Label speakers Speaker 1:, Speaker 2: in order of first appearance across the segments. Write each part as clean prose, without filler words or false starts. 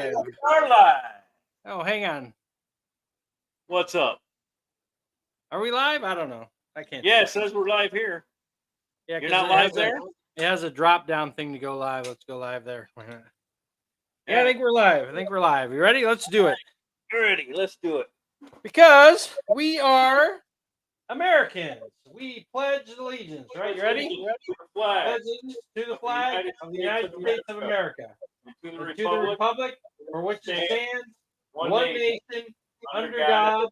Speaker 1: live.
Speaker 2: We are live.
Speaker 1: Oh, hang on.
Speaker 2: What's up?
Speaker 1: Are we live? I don't know. I can't.
Speaker 2: Yeah, it says we're live here.
Speaker 1: Yeah,
Speaker 2: You're
Speaker 1: 'cause
Speaker 2: not
Speaker 1: it
Speaker 2: live
Speaker 1: has
Speaker 2: there?
Speaker 1: It has a drop down thing to go live. Let's go live there. Yeah, I
Speaker 2: Yeah.
Speaker 1: think we're live. You ready? Let's do it.
Speaker 2: Ready? Let's do it.
Speaker 1: Because we are Americans. We pledge allegiance. Right? You ready?
Speaker 2: Flag.
Speaker 1: Pledge allegiance to the flag of the United States of America.
Speaker 2: To the
Speaker 1: And to the republic for which it stands, one
Speaker 2: nation,
Speaker 1: nation, under God,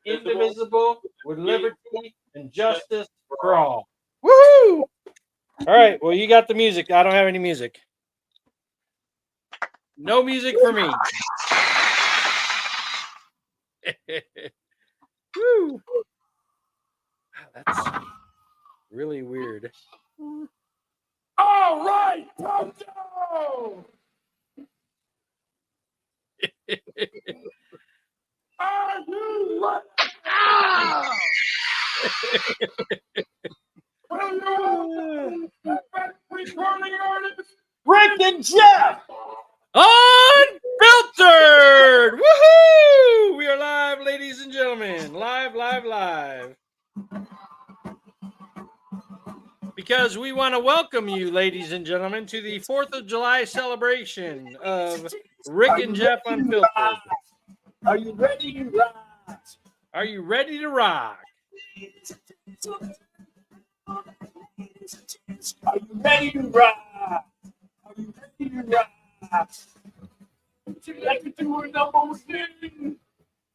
Speaker 1: indivisible, with liberty and justice for all. Woohoo! All right. Well, you got the music. I don't have any music. No music for me. Woo! That's really weird.
Speaker 2: All right, Toto! Are you recording artists? Rick and Jeff!
Speaker 1: Unfiltered! Woohoo! We are live, ladies and gentlemen. Live. Because we want to welcome you, ladies and gentlemen, to the 4th of July celebration of Rick and Jeff Unfiltered.
Speaker 2: Are you ready to rock?
Speaker 1: Are you ready to rock?
Speaker 2: Are you ready to rock? Are you ready to rock? Would you like to do a number thing?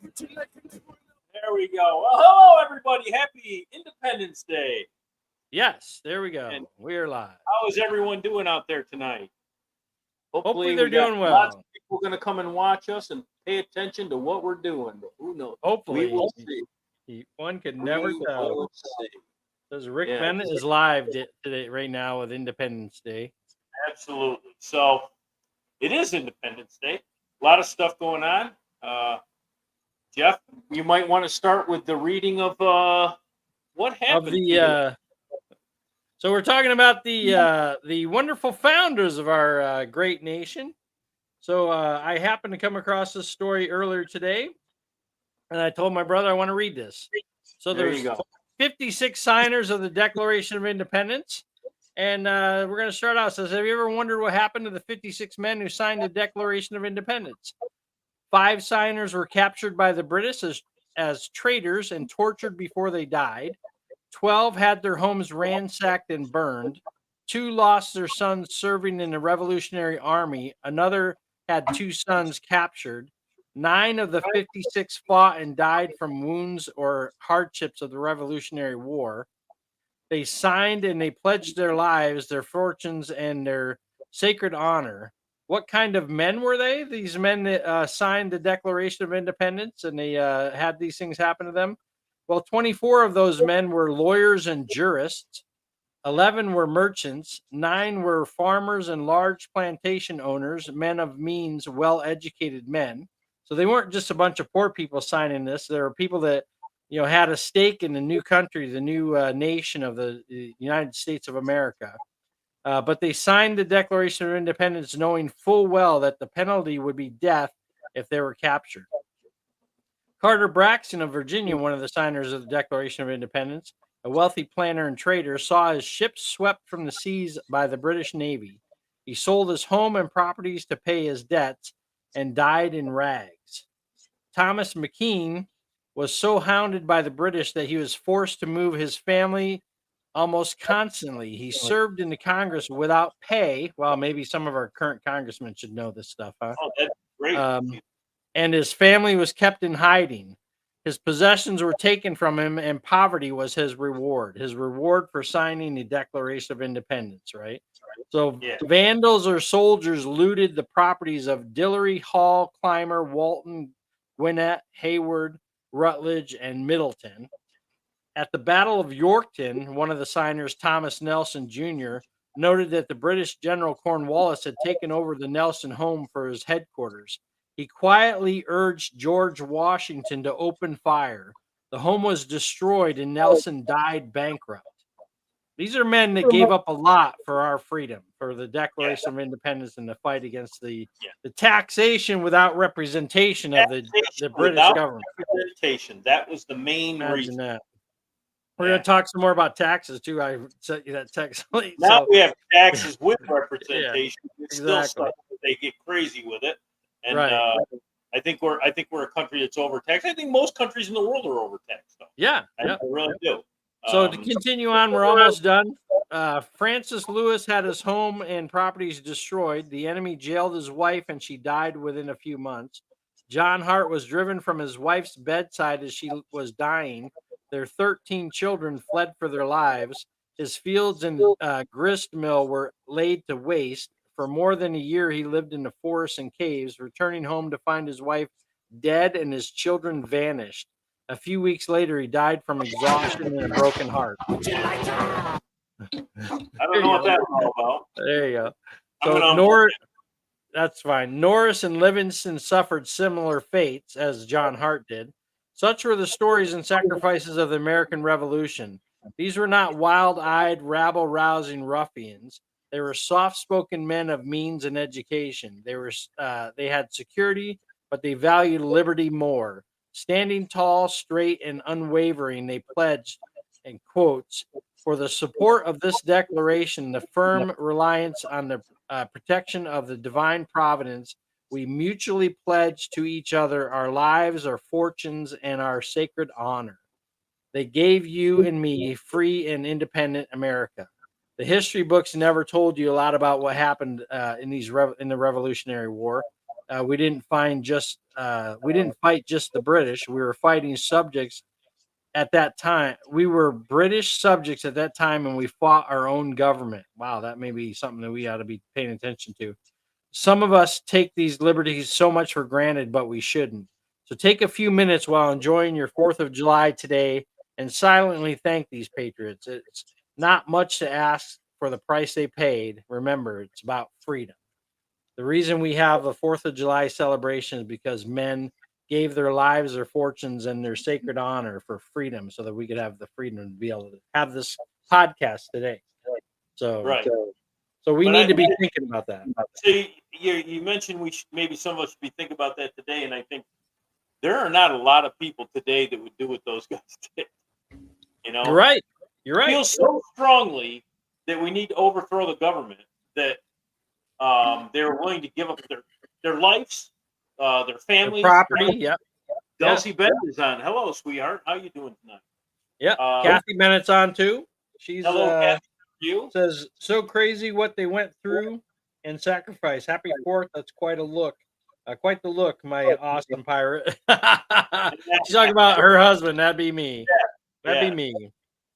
Speaker 2: Would you like to do a... There we go. Well, hello, everybody. Happy Independence Day.
Speaker 1: Yes, there we go.
Speaker 2: And
Speaker 1: we are live.
Speaker 2: how is everyone doing out there tonight?
Speaker 1: Hopefully they're
Speaker 2: we got
Speaker 1: doing well.
Speaker 2: Lots of people going to come and watch us and pay attention to what we're doing. But who knows?
Speaker 1: Hopefully.
Speaker 2: We will see.
Speaker 1: One could never tell.
Speaker 2: Will see.
Speaker 1: Because Rick Bennett is live today, right now, with Independence Day.
Speaker 2: Absolutely. So it is Independence Day. A lot of stuff going on. Jeff, you might want to start with the reading of what happened.
Speaker 1: So we're talking about the wonderful founders of our great nation. So I happened to come across this story earlier today, and I told my brother I want to read this. So there's 56 signers of the Declaration of Independence. And we're going to start out. It says, have you ever wondered what happened to the 56 men who signed the Declaration of Independence? 5 signers were captured by the British as traitors and tortured before they died. 12 had their homes ransacked and burned. 2 lost their sons serving in the Revolutionary Army. Another had 2 sons captured. 9 of the 56 fought and died from wounds or hardships of the Revolutionary War. They signed and they pledged their lives, their fortunes, and their sacred honor. What kind of men were they? These men that signed the Declaration of Independence, and they had these things happen to them. Well, 24 of those men were lawyers and jurists. 11 were merchants. 9 were farmers and large plantation owners, men of means, well-educated men. So they weren't just a bunch of poor people signing this. There were people that had a stake in the new country, the new nation of the United States of America. But they signed the Declaration of Independence knowing full well that the penalty would be death if they were captured. Carter Braxton of Virginia, one of the signers of the Declaration of Independence, a wealthy planter and trader, saw his ships swept from the seas by the British Navy. He sold his home and properties to pay his debts and died in rags. Thomas McKean was so hounded by the British that he was forced to move his family almost constantly. He served in the Congress without pay. Well, maybe some of our current congressmen should know this stuff, huh?
Speaker 2: Oh, that's great.
Speaker 1: And his family was kept in hiding. His possessions were taken from him, and poverty was his reward for signing the Declaration of Independence, right? So vandals or soldiers looted the properties of Dillery, Hall, Clymer, Walton, Gwinnett, Hayward, Rutledge, and Middleton. At the Battle of Yorktown, one of the signers, Thomas Nelson Jr., noted that the British General Cornwallis had taken over the Nelson home for his headquarters. He quietly urged George Washington to open fire. The home was destroyed and Nelson died bankrupt. These are men that gave up a lot for our freedom, for the Declaration of Independence and the fight against the taxation without representation of the British
Speaker 2: Without
Speaker 1: government.
Speaker 2: representation. That was the main
Speaker 1: Imagine
Speaker 2: reason.
Speaker 1: that. We're going to talk some more about taxes too. I sent you that text late.
Speaker 2: Now we have taxes with representation. It's still
Speaker 1: exactly.
Speaker 2: stuff that they get crazy with it. And
Speaker 1: Right.
Speaker 2: I think we're a country that's overtaxed. I think most countries in the world are overtaxed, though.
Speaker 1: Yeah.
Speaker 2: I really do.
Speaker 1: So to continue on, we're almost done. Francis Lewis had his home and properties destroyed. The enemy jailed his wife, and she died within a few months. John Hart was driven from his wife's bedside as she was dying. Their 13 children fled for their lives. His fields and grist mill were laid to waste. For more than a year, he lived in the forests and caves, returning home to find his wife dead and his children vanished. A few weeks later, he died from exhaustion and a broken heart.
Speaker 2: I don't know what that's all about.
Speaker 1: There you go. So that's fine. Norris and Livingston suffered similar fates as John Hart did. Such were the stories and sacrifices of the American Revolution. These were not wild-eyed, rabble-rousing ruffians. They were soft-spoken men of means and education. They had security, but they valued liberty more. Standing tall, straight, and unwavering, they pledged, in quotes, for the support of this declaration, the firm reliance on the protection of the divine providence, we mutually pledge to each other our lives, our fortunes, and our sacred honor. They gave you and me free and independent America. The history books never told you a lot about what happened in the Revolutionary War. We didn't fight just the British. We were fighting subjects at that time. We were British subjects at that time, and we fought our own government. Wow, that may be something that we ought to be paying attention to. Some of us take these liberties so much for granted, but we shouldn't. So take a few minutes while enjoying your 4th of July today and silently thank these patriots. It's not much to ask for the price they paid. Remember, it's about freedom. The reason we have the 4th of July celebration is because men gave their lives, their fortunes, and their sacred honor for freedom so that we could have the freedom to be able to have this podcast today. So,
Speaker 2: Right.
Speaker 1: So we need to be thinking about that.
Speaker 2: See, you mentioned maybe some of us should be thinking about that today, and I think there are not a lot of people today that would do what those guys did. You know,
Speaker 1: You're right. You're
Speaker 2: I
Speaker 1: right.
Speaker 2: feel so strongly that we need to overthrow the government that they're willing to give up their lives, their families,
Speaker 1: their property. Yep.
Speaker 2: Dulcie Bennett is on. Hello, sweetheart. How you doing tonight?
Speaker 1: Yeah. Kathy Bennett's on too. She's
Speaker 2: hello, Kathy. You
Speaker 1: says so crazy what they went through and sacrifice. Happy 4th. That's quite a look. Quite the look, my awesome pirate. She's talking about her husband. That'd be me. That'd be me.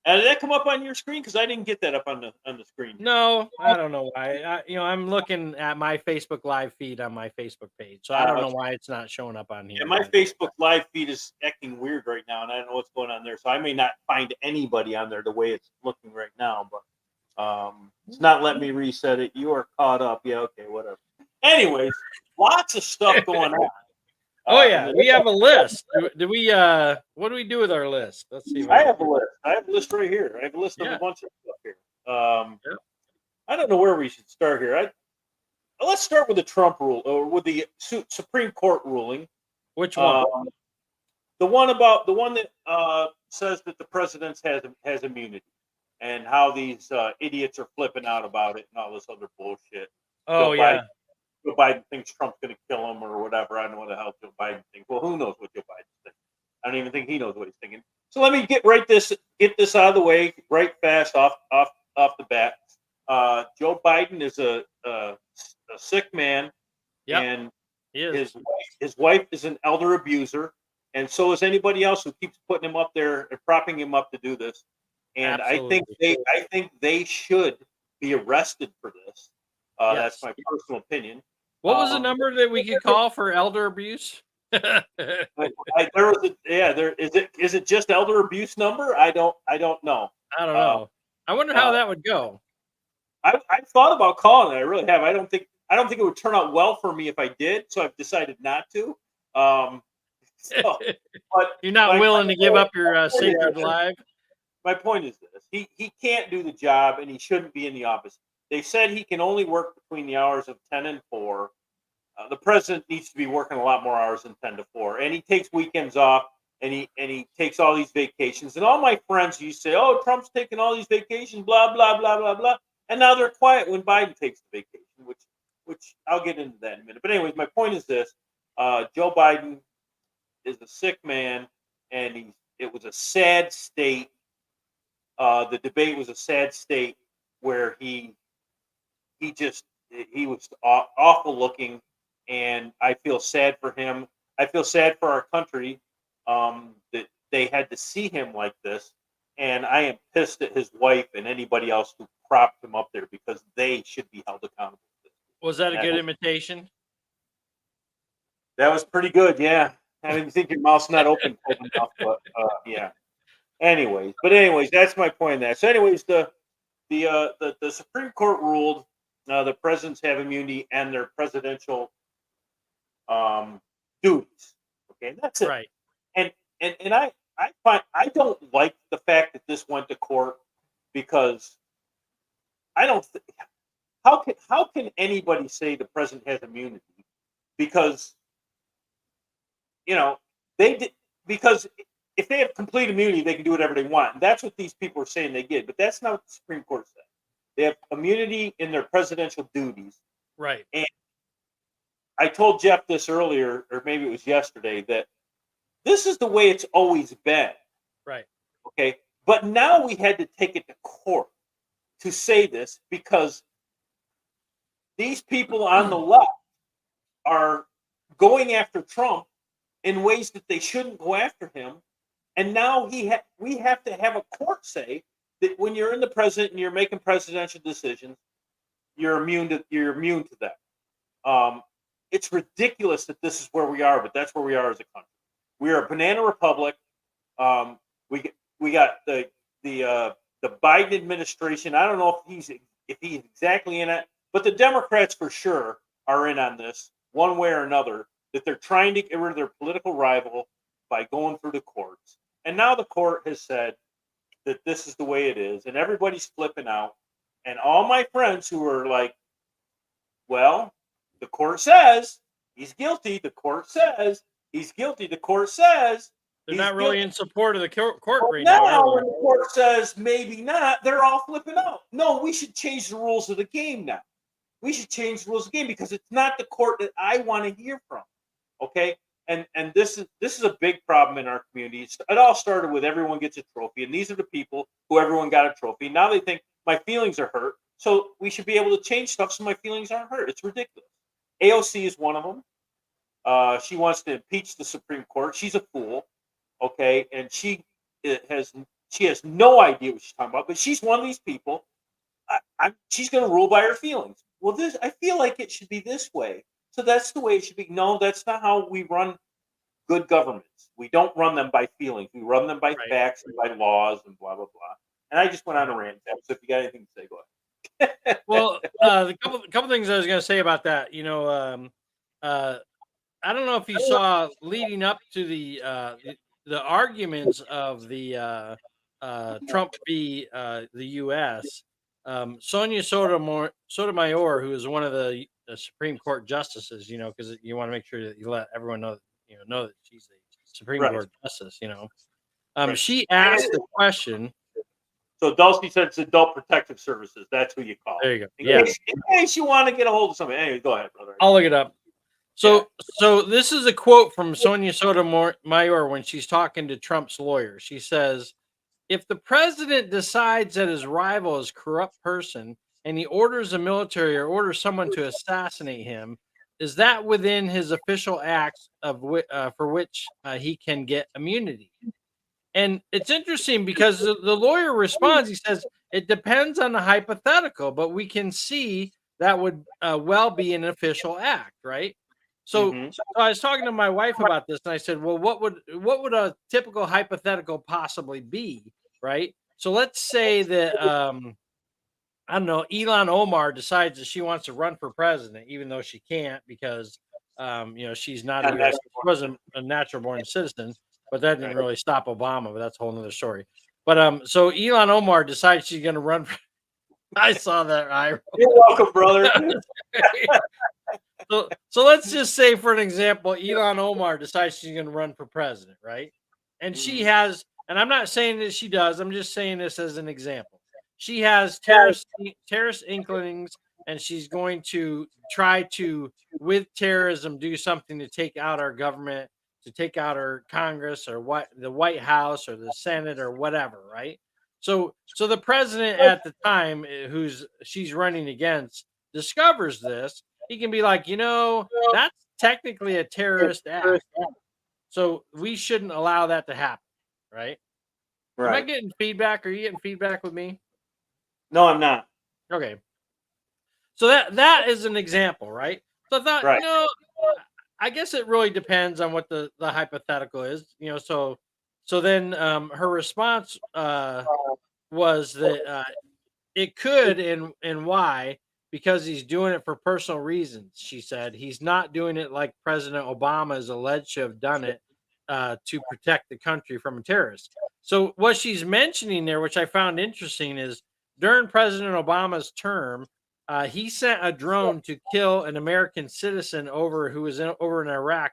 Speaker 2: Did that come up on your screen? Because I didn't get that up on the screen.
Speaker 1: No, I don't know why. I'm looking at my Facebook live feed on my Facebook page, so I don't know why it's not showing up on here.
Speaker 2: Yeah, my Facebook live feed is acting weird right now, and I don't know what's going on there. So I may not find anybody on there the way it's looking right now, but it's not letting me reset it. You are caught up. Yeah, okay, whatever. Anyways, lots of stuff going on.
Speaker 1: We have a list. Do we? What do we do with our list? Let's see.
Speaker 2: I have a list. I have a list right here. I have a list of a bunch of stuff here. I don't know where we should start here. Let's start with the Trump rule, or with the Supreme Court ruling.
Speaker 1: Which one?
Speaker 2: The one that says that the president has immunity, and how these idiots are flipping out about it and all this other bullshit.
Speaker 1: Oh, yeah.
Speaker 2: Joe Biden thinks Trump's going to kill him or whatever. I don't know what the hell Joe Biden thinks. Well, who knows what Joe Biden's thinking? I don't even think he knows what he's thinking. So let me get this out of the way right fast off the bat. Joe Biden is a sick man, and his wife is an elder abuser, and so is anybody else who keeps putting him up there and propping him up to do this. And I think they should be arrested for this. That's my personal opinion.
Speaker 1: What was the number that we could call for elder abuse?
Speaker 2: Is it just elder abuse number? I don't know.
Speaker 1: I don't know. I wonder how that would go.
Speaker 2: I've thought about calling it. I really have. I don't think it would turn out well for me if I did. So I've decided not to.
Speaker 1: But you're not willing to give up your sacred life.
Speaker 2: my point is this: he can't do the job, and he shouldn't be in the office. They said he can only work between the hours of 10 and 4. The president needs to be working a lot more hours than 10 to 4, and he takes weekends off, and he takes all these vacations. And all my friends used to say, "Oh, Trump's taking all these vacations, blah blah blah blah blah," and now they're quiet when Biden takes the vacation, which I'll get into that in a minute. But anyways, my point is this: Joe Biden is a sick man, and it was a sad state. The debate was a sad state where he was awful looking, and I feel sad for him. I feel sad for our country that they had to see him like this, and I am pissed at his wife and anybody else who propped him up there because they should be held accountable.
Speaker 1: Was that a good imitation?
Speaker 2: That was pretty good, yeah. I didn't think your mouth's not open enough, but yeah. Anyways, that's my point. That so, anyways, the Supreme Court ruled the presidents have immunity and their presidential duties. Okay, that's it.
Speaker 1: Right.
Speaker 2: And I don't like the fact that this went to court because I don't. How can anybody say the president has immunity? Because they did, because if they have complete immunity, they can do whatever they want. And that's what these people are saying they did. But that's not what the Supreme Court said. They have immunity in their presidential duties.
Speaker 1: Right.
Speaker 2: And I told Jeff this earlier, or maybe it was yesterday, that this is the way it's always been.
Speaker 1: Right.
Speaker 2: Okay. But now we had to take it to court to say this because these people on the left are going after Trump in ways that they shouldn't go after him. And now we have to have a court say that when you're in the president and you're making presidential decisions, you're immune to that. It's ridiculous that this is where we are, but that's where we are as a country. We are a banana republic. We got the Biden administration. I don't know if he's exactly in it, but the Democrats for sure are in on this one way or another. That they're trying to get rid of their political rival by going through the courts. And now the court has said that this is the way it is, and everybody's flipping out. And all my friends who are like, well, the court says he's guilty. The court says he's guilty. The court says
Speaker 1: they're not really in support of the court right
Speaker 2: now.
Speaker 1: Now,
Speaker 2: when the court says maybe not, they're all flipping out. No, we should change the rules of the game now. We should change the rules of the game because it's not the court that I want to hear from. Okay, and this is a big problem in our community. It all started with everyone gets a trophy, and these are the people who everyone got a trophy. Now they think my feelings are hurt, so we should be able to change stuff so my feelings aren't hurt. It's ridiculous. AOC is one of them. She wants to impeach the Supreme Court. She's a fool, okay, and she has no idea what she's talking about. But she's one of these people. She's going to rule by her feelings. Well, I feel like it should be this way. So that's the way it should be. No, that's not how we run good governments. We don't run them by feelings. We run them by facts and by laws and blah, blah, blah. And I just went on a rant. So if you got anything to say, go ahead.
Speaker 1: Well, the couple things I was going to say about that, I don't know if you saw leading up to the arguments of the Trump v. the U.S., Sonia Sotomayor, who is one of the Supreme Court justices, because you want to make sure that you let everyone know that she's a Supreme Court justice, she asked the question.
Speaker 2: So Dulcie said it's Adult Protective Services. That's who you call.
Speaker 1: There you go.
Speaker 2: In case you want to get a hold of somebody. Anyway, go ahead, brother.
Speaker 1: I'll look it up. So this is a quote from Sonia Sotomayor when she's talking to Trump's lawyer. She says, if the president decides that his rival is a corrupt person and he orders the military or orders someone to assassinate him, is that within his official acts for which he can get immunity? And it's interesting because the lawyer responds, he says, it depends on the hypothetical, but we can see that would well be an official act, right? So, so I was talking to my wife about this, and I said, well, what would a typical hypothetical possibly be, right? So let's say that, I don't know, Ilhan Omar decides that she wants to run for president, even though she can't because, she's not she wasn't a natural born citizen, but that didn't really stop Obama, but that's a whole nother story. But so Elon Omar decides she's going to run. I saw that.
Speaker 2: You're welcome, brother.
Speaker 1: So let's just say, for an example, Elon Omar decides she's going to run for president, right? And she has, and I'm not saying that she does. I'm just saying this as an example. She has terrorist inklings, and she's going to try to, with terrorism, do something to take out our government, to take out our Congress or what the White House or the Senate or whatever, right? So the president at the time, who's she's running against, discovers this. He can be like, that's technically a terrorist act. So we shouldn't allow that to happen, right? Am I
Speaker 2: Right.
Speaker 1: getting feedback? Are you getting feedback with me?
Speaker 2: No, I'm not.
Speaker 1: Okay. So that is an example, right? So I thought,
Speaker 2: Right.
Speaker 1: I guess it really depends on what the hypothetical is, so then her response was that it could, and why, because he's doing it for personal reasons. She said he's not doing it like President Obama is alleged to have done it to protect the country from a terrorist. So what she's mentioning there, which I found interesting, is during President Obama's term, he sent a drone to kill an American citizen who was over in Iraq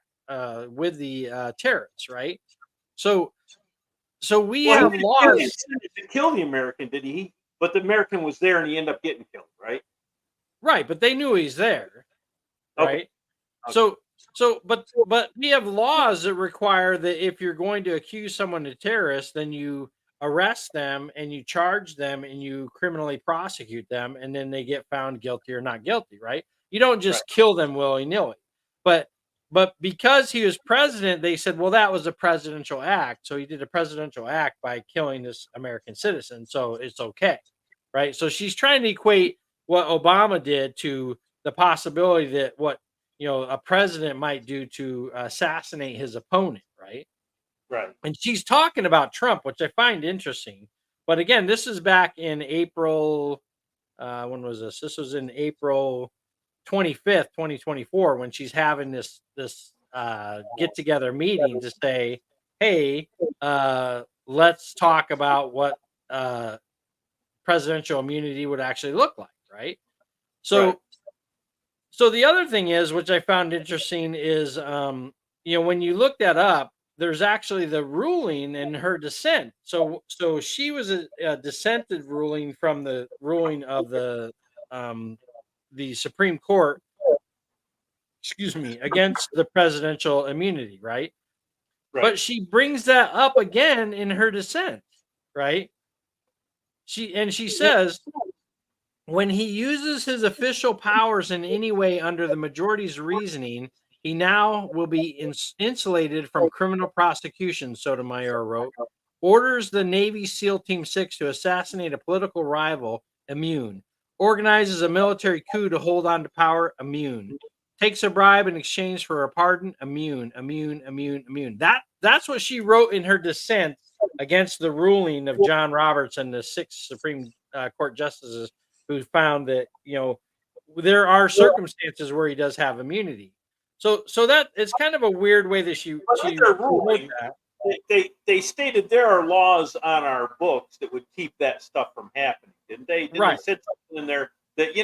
Speaker 1: with the terrorists, right? So we
Speaker 2: Well,
Speaker 1: have
Speaker 2: he
Speaker 1: laws.
Speaker 2: didn't kill the American, did he? But the American was there, and he ended up getting killed, right?
Speaker 1: Right, but they knew he's there,
Speaker 2: Okay.
Speaker 1: right? But we have laws that require that if you're going to accuse someone of terrorist, then you arrest them and you charge them and you criminally prosecute them, and then they get found guilty or not guilty, right? You don't just kill them willy-nilly. But because he was president, they said, well, that was a presidential act. So he did a presidential act by killing this American citizen. So it's okay. Right. So she's trying to equate what Obama did to the possibility that what a president might do to assassinate his opponent, right?
Speaker 2: Right.
Speaker 1: And she's talking about Trump, which I find interesting. But again, this is back in April. When was this? This was in April 25th, 2024, when she's having this get together meeting to say, hey, let's talk about what presidential immunity would actually look like, right? So the other thing is, which I found interesting, is when you look that up, there's actually the ruling in her dissent. So she was a dissented ruling from the ruling of the Supreme Court, against the presidential immunity, right? But she brings that up again in her dissent, right? She says, when he uses his official powers in any way under the majority's reasoning, he now will be insulated from criminal prosecution, Sotomayor wrote. Orders the Navy SEAL Team 6 to assassinate a political rival, immune. Organizes a military coup to hold on to power, immune. Takes a bribe in exchange for a pardon, immune. That's what she wrote in her dissent against the ruling of John Roberts and the 6 Supreme Court justices, who found that there are circumstances where he does have immunity. So that it's kind of a weird way that she
Speaker 2: ruling that. They stated there are laws on our books that would keep that stuff from happening, didn't they? They said something in there that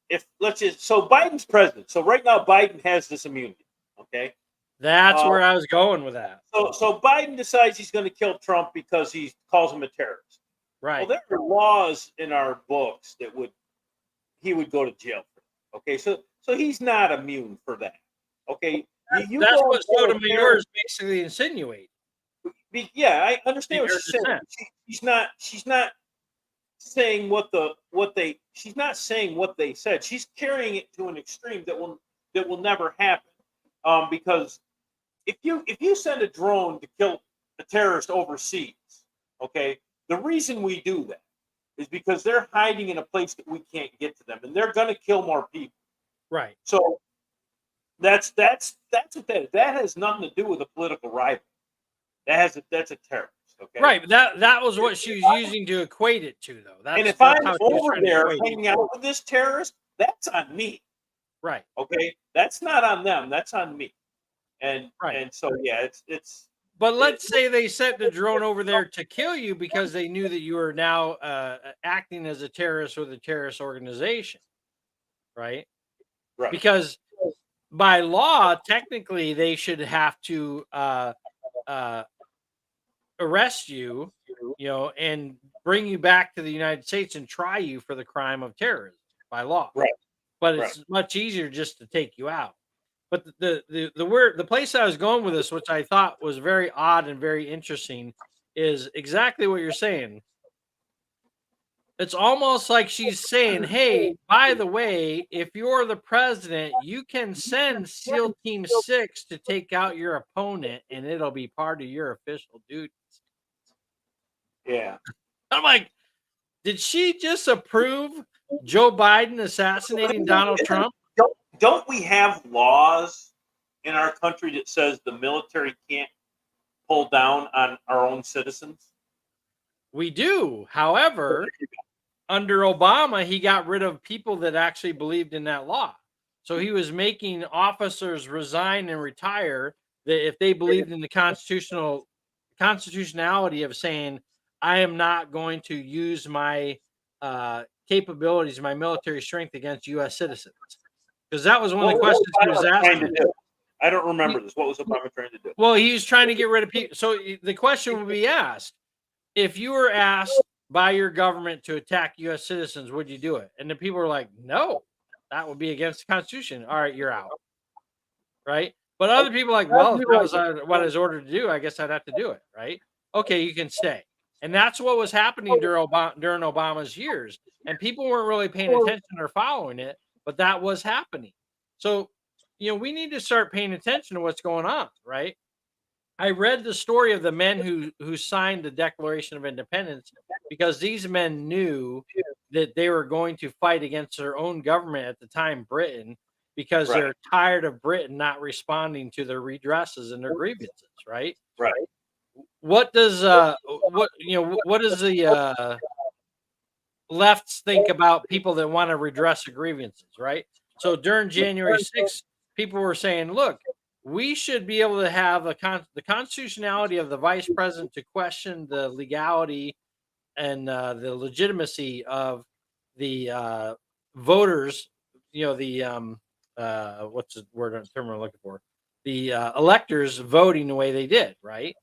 Speaker 2: if let's just, so Biden's president. So right now Biden has this immunity. Okay.
Speaker 1: That's where I was going with that.
Speaker 2: So Biden decides he's going to kill Trump because he calls him a terrorist.
Speaker 1: Right.
Speaker 2: Well, there are laws in our books that he would go to jail for. Okay. So he's not immune for that. Okay.
Speaker 1: That's what Sotomayor is basically insinuating.
Speaker 2: Yeah, I understand what she's saying. She's not saying she's not saying what they said. She's carrying it to an extreme that will never happen. Because if you send a drone to kill a terrorist overseas, okay, the reason we do that is because they're hiding in a place that we can't get to them, and they're going to kill more people.
Speaker 1: Right.
Speaker 2: So that's what that is. That has nothing to do with a political rival. That's a terrorist. Okay.
Speaker 1: Right, but that was what she was using to equate it to, though.
Speaker 2: And if I'm over there hanging out with this terrorist, that's on me.
Speaker 1: Right.
Speaker 2: Okay. That's not on them. That's on me. And so yeah, it's
Speaker 1: But let's say they sent the drone over there to kill you because they knew that you were now acting as a terrorist with a terrorist organization, right?
Speaker 2: Right.
Speaker 1: Because by law, technically, they should have to uh, arrest you, and bring you back to the United States and try you for the crime of terrorism by law.
Speaker 2: Right.
Speaker 1: But
Speaker 2: Right.
Speaker 1: it's much easier just to take you out. But the place I was going with this, which I thought was very odd and very interesting, is exactly what you're saying. It's almost like she's saying, "Hey, by the way, if you're the president, you can send SEAL Team 6 to take out your opponent, and it'll be part of your official duties."
Speaker 2: Yeah.
Speaker 1: I'm like, did she just approve Joe Biden assassinating Donald Trump?
Speaker 2: Don't we have laws in our country that says the military can't pull down on our own citizens?
Speaker 1: We do. However, under Obama, he got rid of people that actually believed in that law. So he was making officers resign and retire that if they believed in the constitutionality of saying, I am not going to use my capabilities, my military strength against U.S. citizens. Because that was one of the
Speaker 2: What was
Speaker 1: questions he was
Speaker 2: Obama trying
Speaker 1: asking.
Speaker 2: to do? I don't remember this. What was Obama trying to do?
Speaker 1: Well, he was trying to get rid of people. So the question would be asked, if you were asked by your government to attack U.S. citizens, would you do it? And the people were like, no, that would be against the Constitution. All right, you're out. Right. But other people are like, well, if that was what I was ordered to do, I guess I'd have to do it. Right. Okay, you can stay. And that's what was happening during Obama's years. And people weren't really paying attention or following it, but that was happening. So, we need to start paying attention to what's going on. Right. I read the story of the men who signed the Declaration of Independence because these men knew that they were going to fight against their own government at the time, Britain, because
Speaker 2: Right.
Speaker 1: they're tired of Britain not responding to their redresses and their grievances, right?
Speaker 2: Right.
Speaker 1: What does what does the lefts think about people that want to redress the grievances, right? So during January 6th, people were saying, look, we should be able to have the constitutionality of the vice president to question the legality and the legitimacy of the voters. What's the term I'm looking for? The electors voting the way they did, right?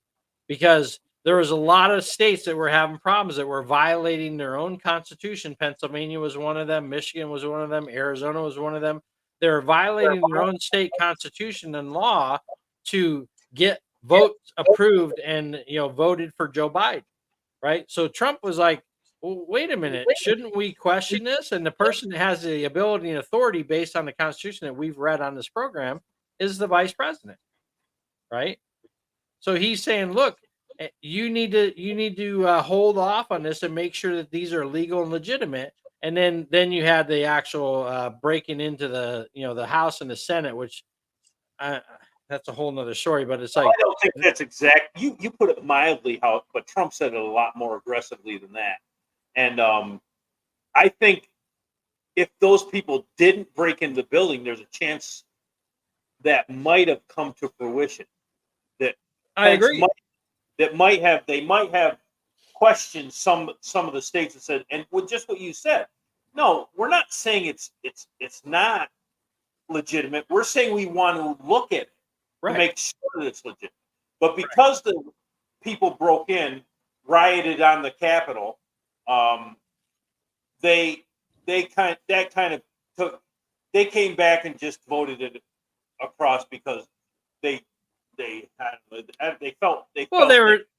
Speaker 1: Because there was a lot of states that were having problems that were violating their own constitution. Pennsylvania was one of them. Michigan was one of them. Arizona was one of them. They're violating their own state constitution and law to get votes approved and voted for Joe Biden, right? So Trump was like, well, wait a minute, shouldn't we question this? And the person that has the ability and authority based on the Constitution that we've read on this program is the vice president, right? So he's saying, look, you need to hold off on this and make sure that these are legal and legitimate. And then you had the actual breaking into the House and the Senate, which that's a whole nother story. But it's like,
Speaker 2: I don't think that's exact. You put it mildly, but Trump said it a lot more aggressively than that. And I think if those people didn't break into the building, there's a chance that might have come to fruition. That
Speaker 1: I agree.
Speaker 2: They might have questioned some of the states and said, and with just what you said, no, we're not saying it's not legitimate. We're saying we want to look at it to make sure that it's legitimate. But because the people broke in, rioted on the Capitol, they came back and just voted it across because they felt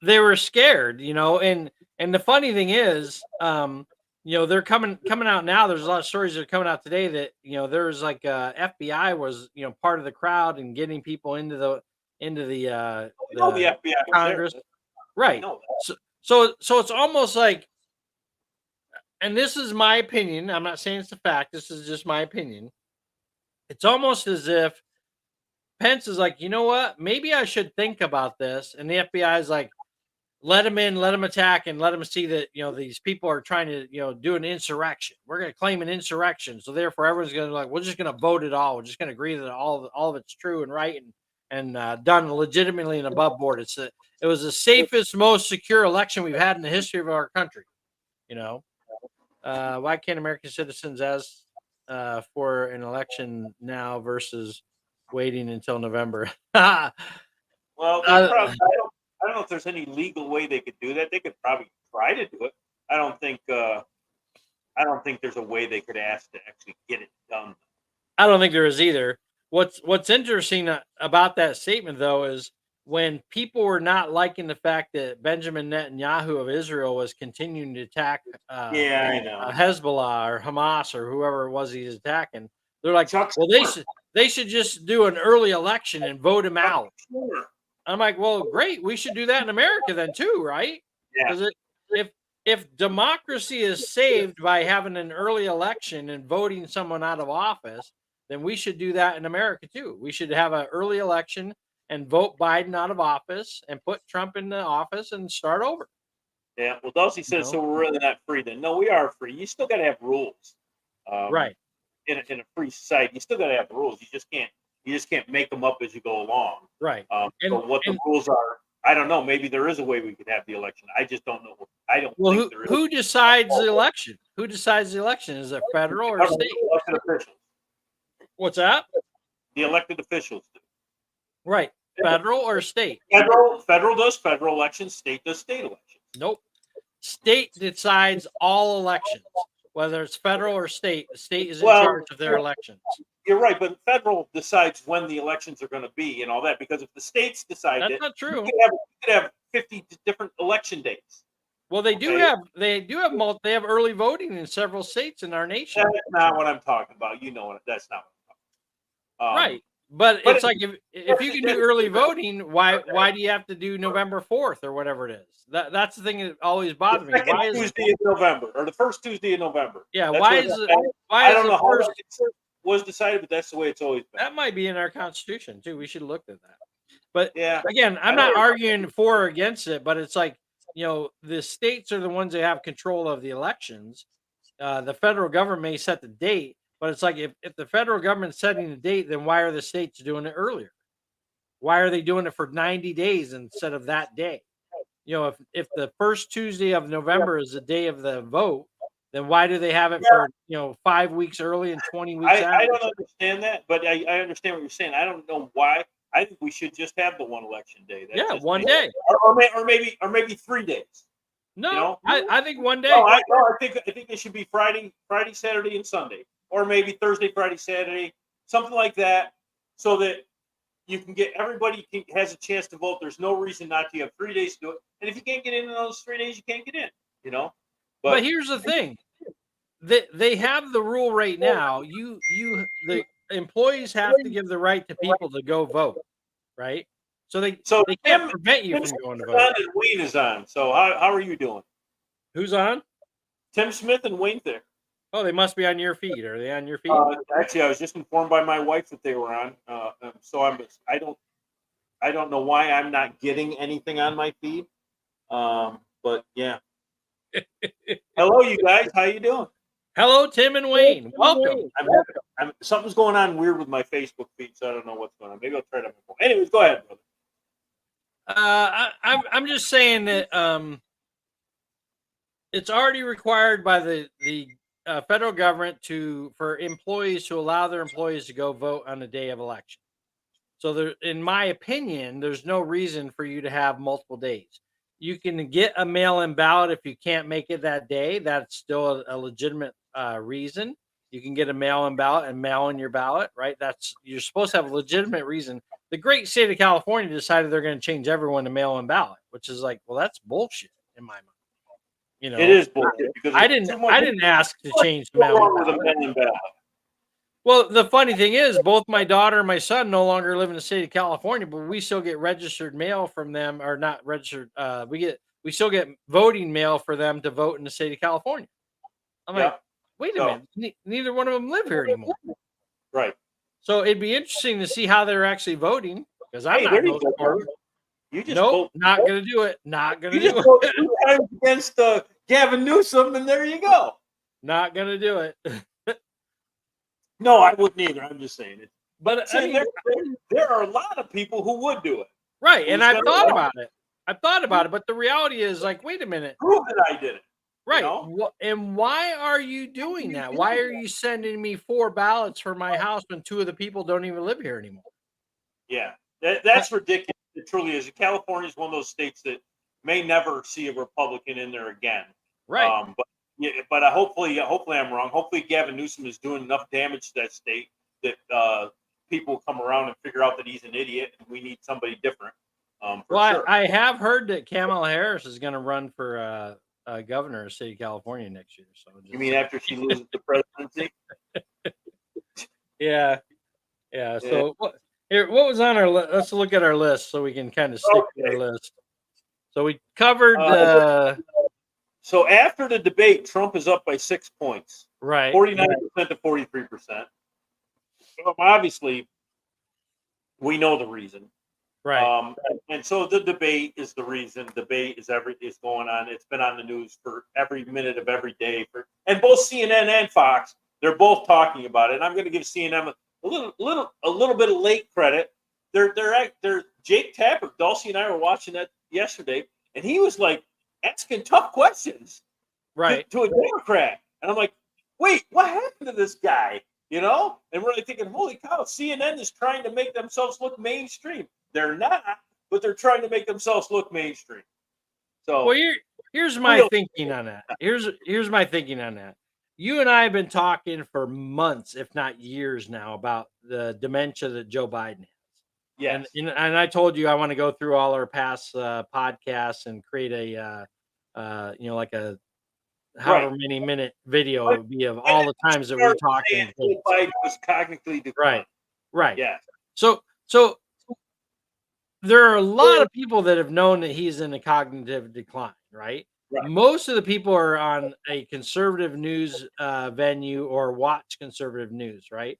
Speaker 1: they were scared, and the funny thing is, they're coming out now. There's a lot of stories that are coming out today that there's like FBI was part of the crowd and getting people into the
Speaker 2: FBI was
Speaker 1: Congress,
Speaker 2: there.
Speaker 1: right? So it's almost like, and this is my opinion. I'm not saying it's a fact. This is just my opinion. It's almost as if Pence is like, you know what? Maybe I should think about this. And the FBI is like, let him in, let him attack, and let him see that, these people are trying to, do an insurrection. We're going to claim an insurrection. So therefore, everyone's going to we're just going to vote it all. We're just going to agree that all of it's true and right. and done legitimately and above board. It was the safest, most secure election we've had in the history of our country. You know, why can't American citizens ask for an election now versus waiting until November?
Speaker 2: Well, I don't know if there's any legal way they could do that. They could probably try to do it. I don't think there's a way they could ask to actually get it done.
Speaker 1: I don't think there is either. What's interesting about that statement, though, is when people were not liking the fact that Benjamin Netanyahu of Israel was continuing to attack
Speaker 2: Yeah, I know.
Speaker 1: Hezbollah or Hamas or whoever it was he's attacking, they're like,
Speaker 2: Chuck
Speaker 1: well, they should just do an early election and vote him out.
Speaker 2: Sure.
Speaker 1: I'm like, well, great, we should do that in America then too, right?
Speaker 2: Yeah.
Speaker 1: Because if democracy is saved by having an early election and voting someone out of office, then we should do that in America too. We should have an early election and vote Biden out of office and put Trump in the office and start over.
Speaker 2: Yeah. Well, Dulcie says, so we're really not free then. No, we are free. You still got to have rules.
Speaker 1: Right.
Speaker 2: In a free society, you still got to have rules. You just can't make them up as you go along.
Speaker 1: Right.
Speaker 2: But what the rules are, I don't know. Maybe there is a way we could have the election. I just don't know. I don't think there is.
Speaker 1: Who decides the election? Who decides the election? Is it federal or state?
Speaker 2: Elected officials.
Speaker 1: What's that?
Speaker 2: The elected officials do.
Speaker 1: Right. Federal or state?
Speaker 2: Federal does federal elections. State does state elections.
Speaker 1: Nope. State decides all elections, whether it's federal or state. The state is in charge of their elections.
Speaker 2: You're right, but federal decides when the elections are going to be and all that. Because if the states decide
Speaker 1: that's not true.
Speaker 2: You could have 50 different election dates.
Speaker 1: Well, they do have early voting in several states in our nation.
Speaker 2: That's not what I'm talking about. You know, that's not what I'm talking about.
Speaker 1: Right. But it's like if you can do early voting, why do you have to do November 4th or whatever it is? That's the thing that always bothers me. Why is
Speaker 2: Tuesday in November or the first Tuesday in November?
Speaker 1: Yeah,
Speaker 2: that's I don't know how it was decided, but that's the way it's always been.
Speaker 1: That might be in our Constitution too. We should look at that. But
Speaker 2: yeah,
Speaker 1: again, I'm not arguing for or against it, but it's like, the states are the ones that have control of the elections. The federal government may set the date, but it's like if the federal government's setting the date, then why are the states doing it earlier? Why are they doing it for 90 days instead of that day? If the first Tuesday of November is the day of the vote, then why do they have it for 5 weeks early and 20 weeks after?
Speaker 2: I don't understand that, but I understand what you're saying. I don't know why. I think we should just have the one election day.
Speaker 1: That's one day,
Speaker 2: or maybe 3 days.
Speaker 1: No, I think one day.
Speaker 2: No, I think it should be Friday, Saturday, and Sunday, or maybe Thursday, Friday, Saturday, something like that, so that you can get everybody has a chance to vote. There's no reason not to. You have 3 days to do it, and if you can't get in those 3 days, you can't get in. But
Speaker 1: here's the thing: they have the rule right now. The employees have to give the right to people to go vote, right? So they can't prevent you from going to vote.
Speaker 2: And Wayne is on. So how are you doing?
Speaker 1: Who's on?
Speaker 2: Tim Smith and Wayne there.
Speaker 1: Oh, they must be on your feed. Are they on your feed?
Speaker 2: Actually, I was just informed by my wife that they were on. So I don't know why I'm not getting anything on my feed. But yeah. Hello, you guys. How you doing?
Speaker 1: Hello, Tim and Wayne. Welcome.
Speaker 2: Something's going on weird with my Facebook feed, so I don't know what's going on. Maybe I'll try to. Anyways, go ahead, brother.
Speaker 1: I'm just saying that it's already required by the federal government for employees to allow their employees to go vote on the day of election. So in my opinion, there's no reason for you to have multiple days. You can get a mail-in ballot if you can't make it that day. That's still a legitimate reason. You can get a mail-in ballot and mail in your ballot, right? You're supposed to have a legitimate reason. The great state of California decided they're going to change everyone to mail-in ballot, which is like, well, that's bullshit in my mind.
Speaker 2: It is bullshit because
Speaker 1: I didn't ask to change the mail-in ballot. Well, the funny thing is, both my daughter and my son no longer live in the state of California, but we still get registered mail from them, or not registered. We still get voting mail for them to vote in the state of California. I'm like, wait a minute, neither one of them live here anymore.
Speaker 2: Right.
Speaker 1: So it'd be interesting to see how they're actually voting, because I'm not voting for them. Not going to do it. Not going to do it.
Speaker 2: 2 times against Gavin Newsom, and there you go.
Speaker 1: Not going to do it.
Speaker 2: No, I wouldn't either. I'm just saying it.
Speaker 1: But I
Speaker 2: See,
Speaker 1: mean,
Speaker 2: there are a lot of people who would do it.
Speaker 1: right. And
Speaker 2: Who's
Speaker 1: I've
Speaker 2: gonna
Speaker 1: thought
Speaker 2: lie?
Speaker 1: about it. I've thought about it, but the reality is like, wait a minute.
Speaker 2: Prove that I did it. You
Speaker 1: Right.
Speaker 2: know?
Speaker 1: And why are you doing that? Why are you sending me 4 ballots for my house when 2 of the people don't even live here anymore?
Speaker 2: Yeah, that's ridiculous. It truly is. California is one of those states that may never see a Republican in there again.
Speaker 1: Right.
Speaker 2: But yeah, but hopefully I'm wrong. Hopefully Gavin Newsom is doing enough damage to that state that people come around and figure out that he's an idiot and we need somebody different. For
Speaker 1: Well,
Speaker 2: sure.
Speaker 1: I have heard that Kamala Harris is going to run for governor of the state of California next year. So
Speaker 2: You mean after she loses the presidency?
Speaker 1: yeah, yeah. So what was on our list? Let's look at our list so we can kind of stick to our list. So we covered
Speaker 2: So after the debate, Trump is up by 6 points,
Speaker 1: right,
Speaker 2: 49% to 43%. Obviously, we know the reason.
Speaker 1: right.
Speaker 2: And so the debate is the reason. Debate is going on. It's been on the news for every minute of every day. And both CNN and Fox, they're both talking about it. And I'm going to give CNN a little bit of late credit. They're Jake Tapper, Dulcie and I were watching that yesterday, and he was like asking tough questions,
Speaker 1: Right.
Speaker 2: to a Democrat, and I'm like, wait, what happened to this guy? You know, and we're like thinking, holy cow, CNN is trying to make themselves look mainstream. They're not, but they're trying to make themselves look mainstream. So,
Speaker 1: well, here's my thinking on that. Here's my thinking on that. You and I have been talking for months, if not years now, about the dementia that Joe Biden has.
Speaker 2: yes,
Speaker 1: And I told you I want to go through all our past podcasts and create a like a however many minute video it would be of all the times that we're talking.
Speaker 2: Joe Biden was cognitively declined.
Speaker 1: Right.
Speaker 2: Yeah.
Speaker 1: So there are a lot of people that have known that he's in a cognitive decline, right?
Speaker 2: Right.
Speaker 1: Most of the people are on a conservative news venue or watch conservative news, right?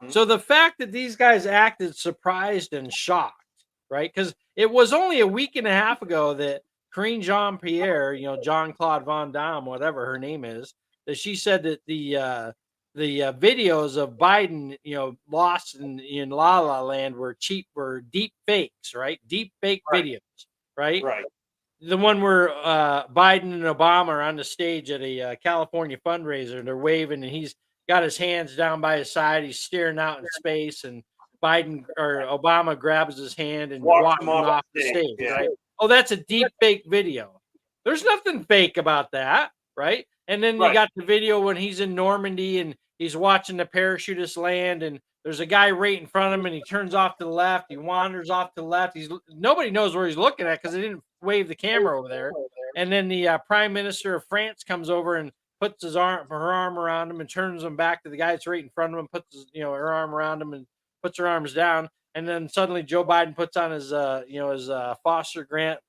Speaker 2: Mhm.
Speaker 1: So the fact that these guys acted surprised and shocked, right? Because it was only a week and a half ago that Karine Jean-Pierre, Jean-Claude Van Damme, whatever her name is, that she said that the videos of Biden, lost in La La Land were deep fakes, right? Deep fake videos, right?
Speaker 2: Right.
Speaker 1: The one where Biden and Obama are on the stage at a California fundraiser and they're waving and he's got his hands down by his side. He's staring out in space and Biden or Obama grabs his hand and walks him off the stage, right? Oh, that's a deep fake video. There's nothing fake about that, right? And then you got the video when he's in Normandy and he's watching the parachutists land and there's a guy right in front of him and he turns off to the left. He wanders off to the left. Nobody knows where he's looking at because they didn't wave the camera over there. And then the prime minister of France comes over and puts her arm around him and turns him back to the guy that's right in front of him, puts her arm around him and puts her arms down. And then suddenly Joe Biden puts on his Foster Grant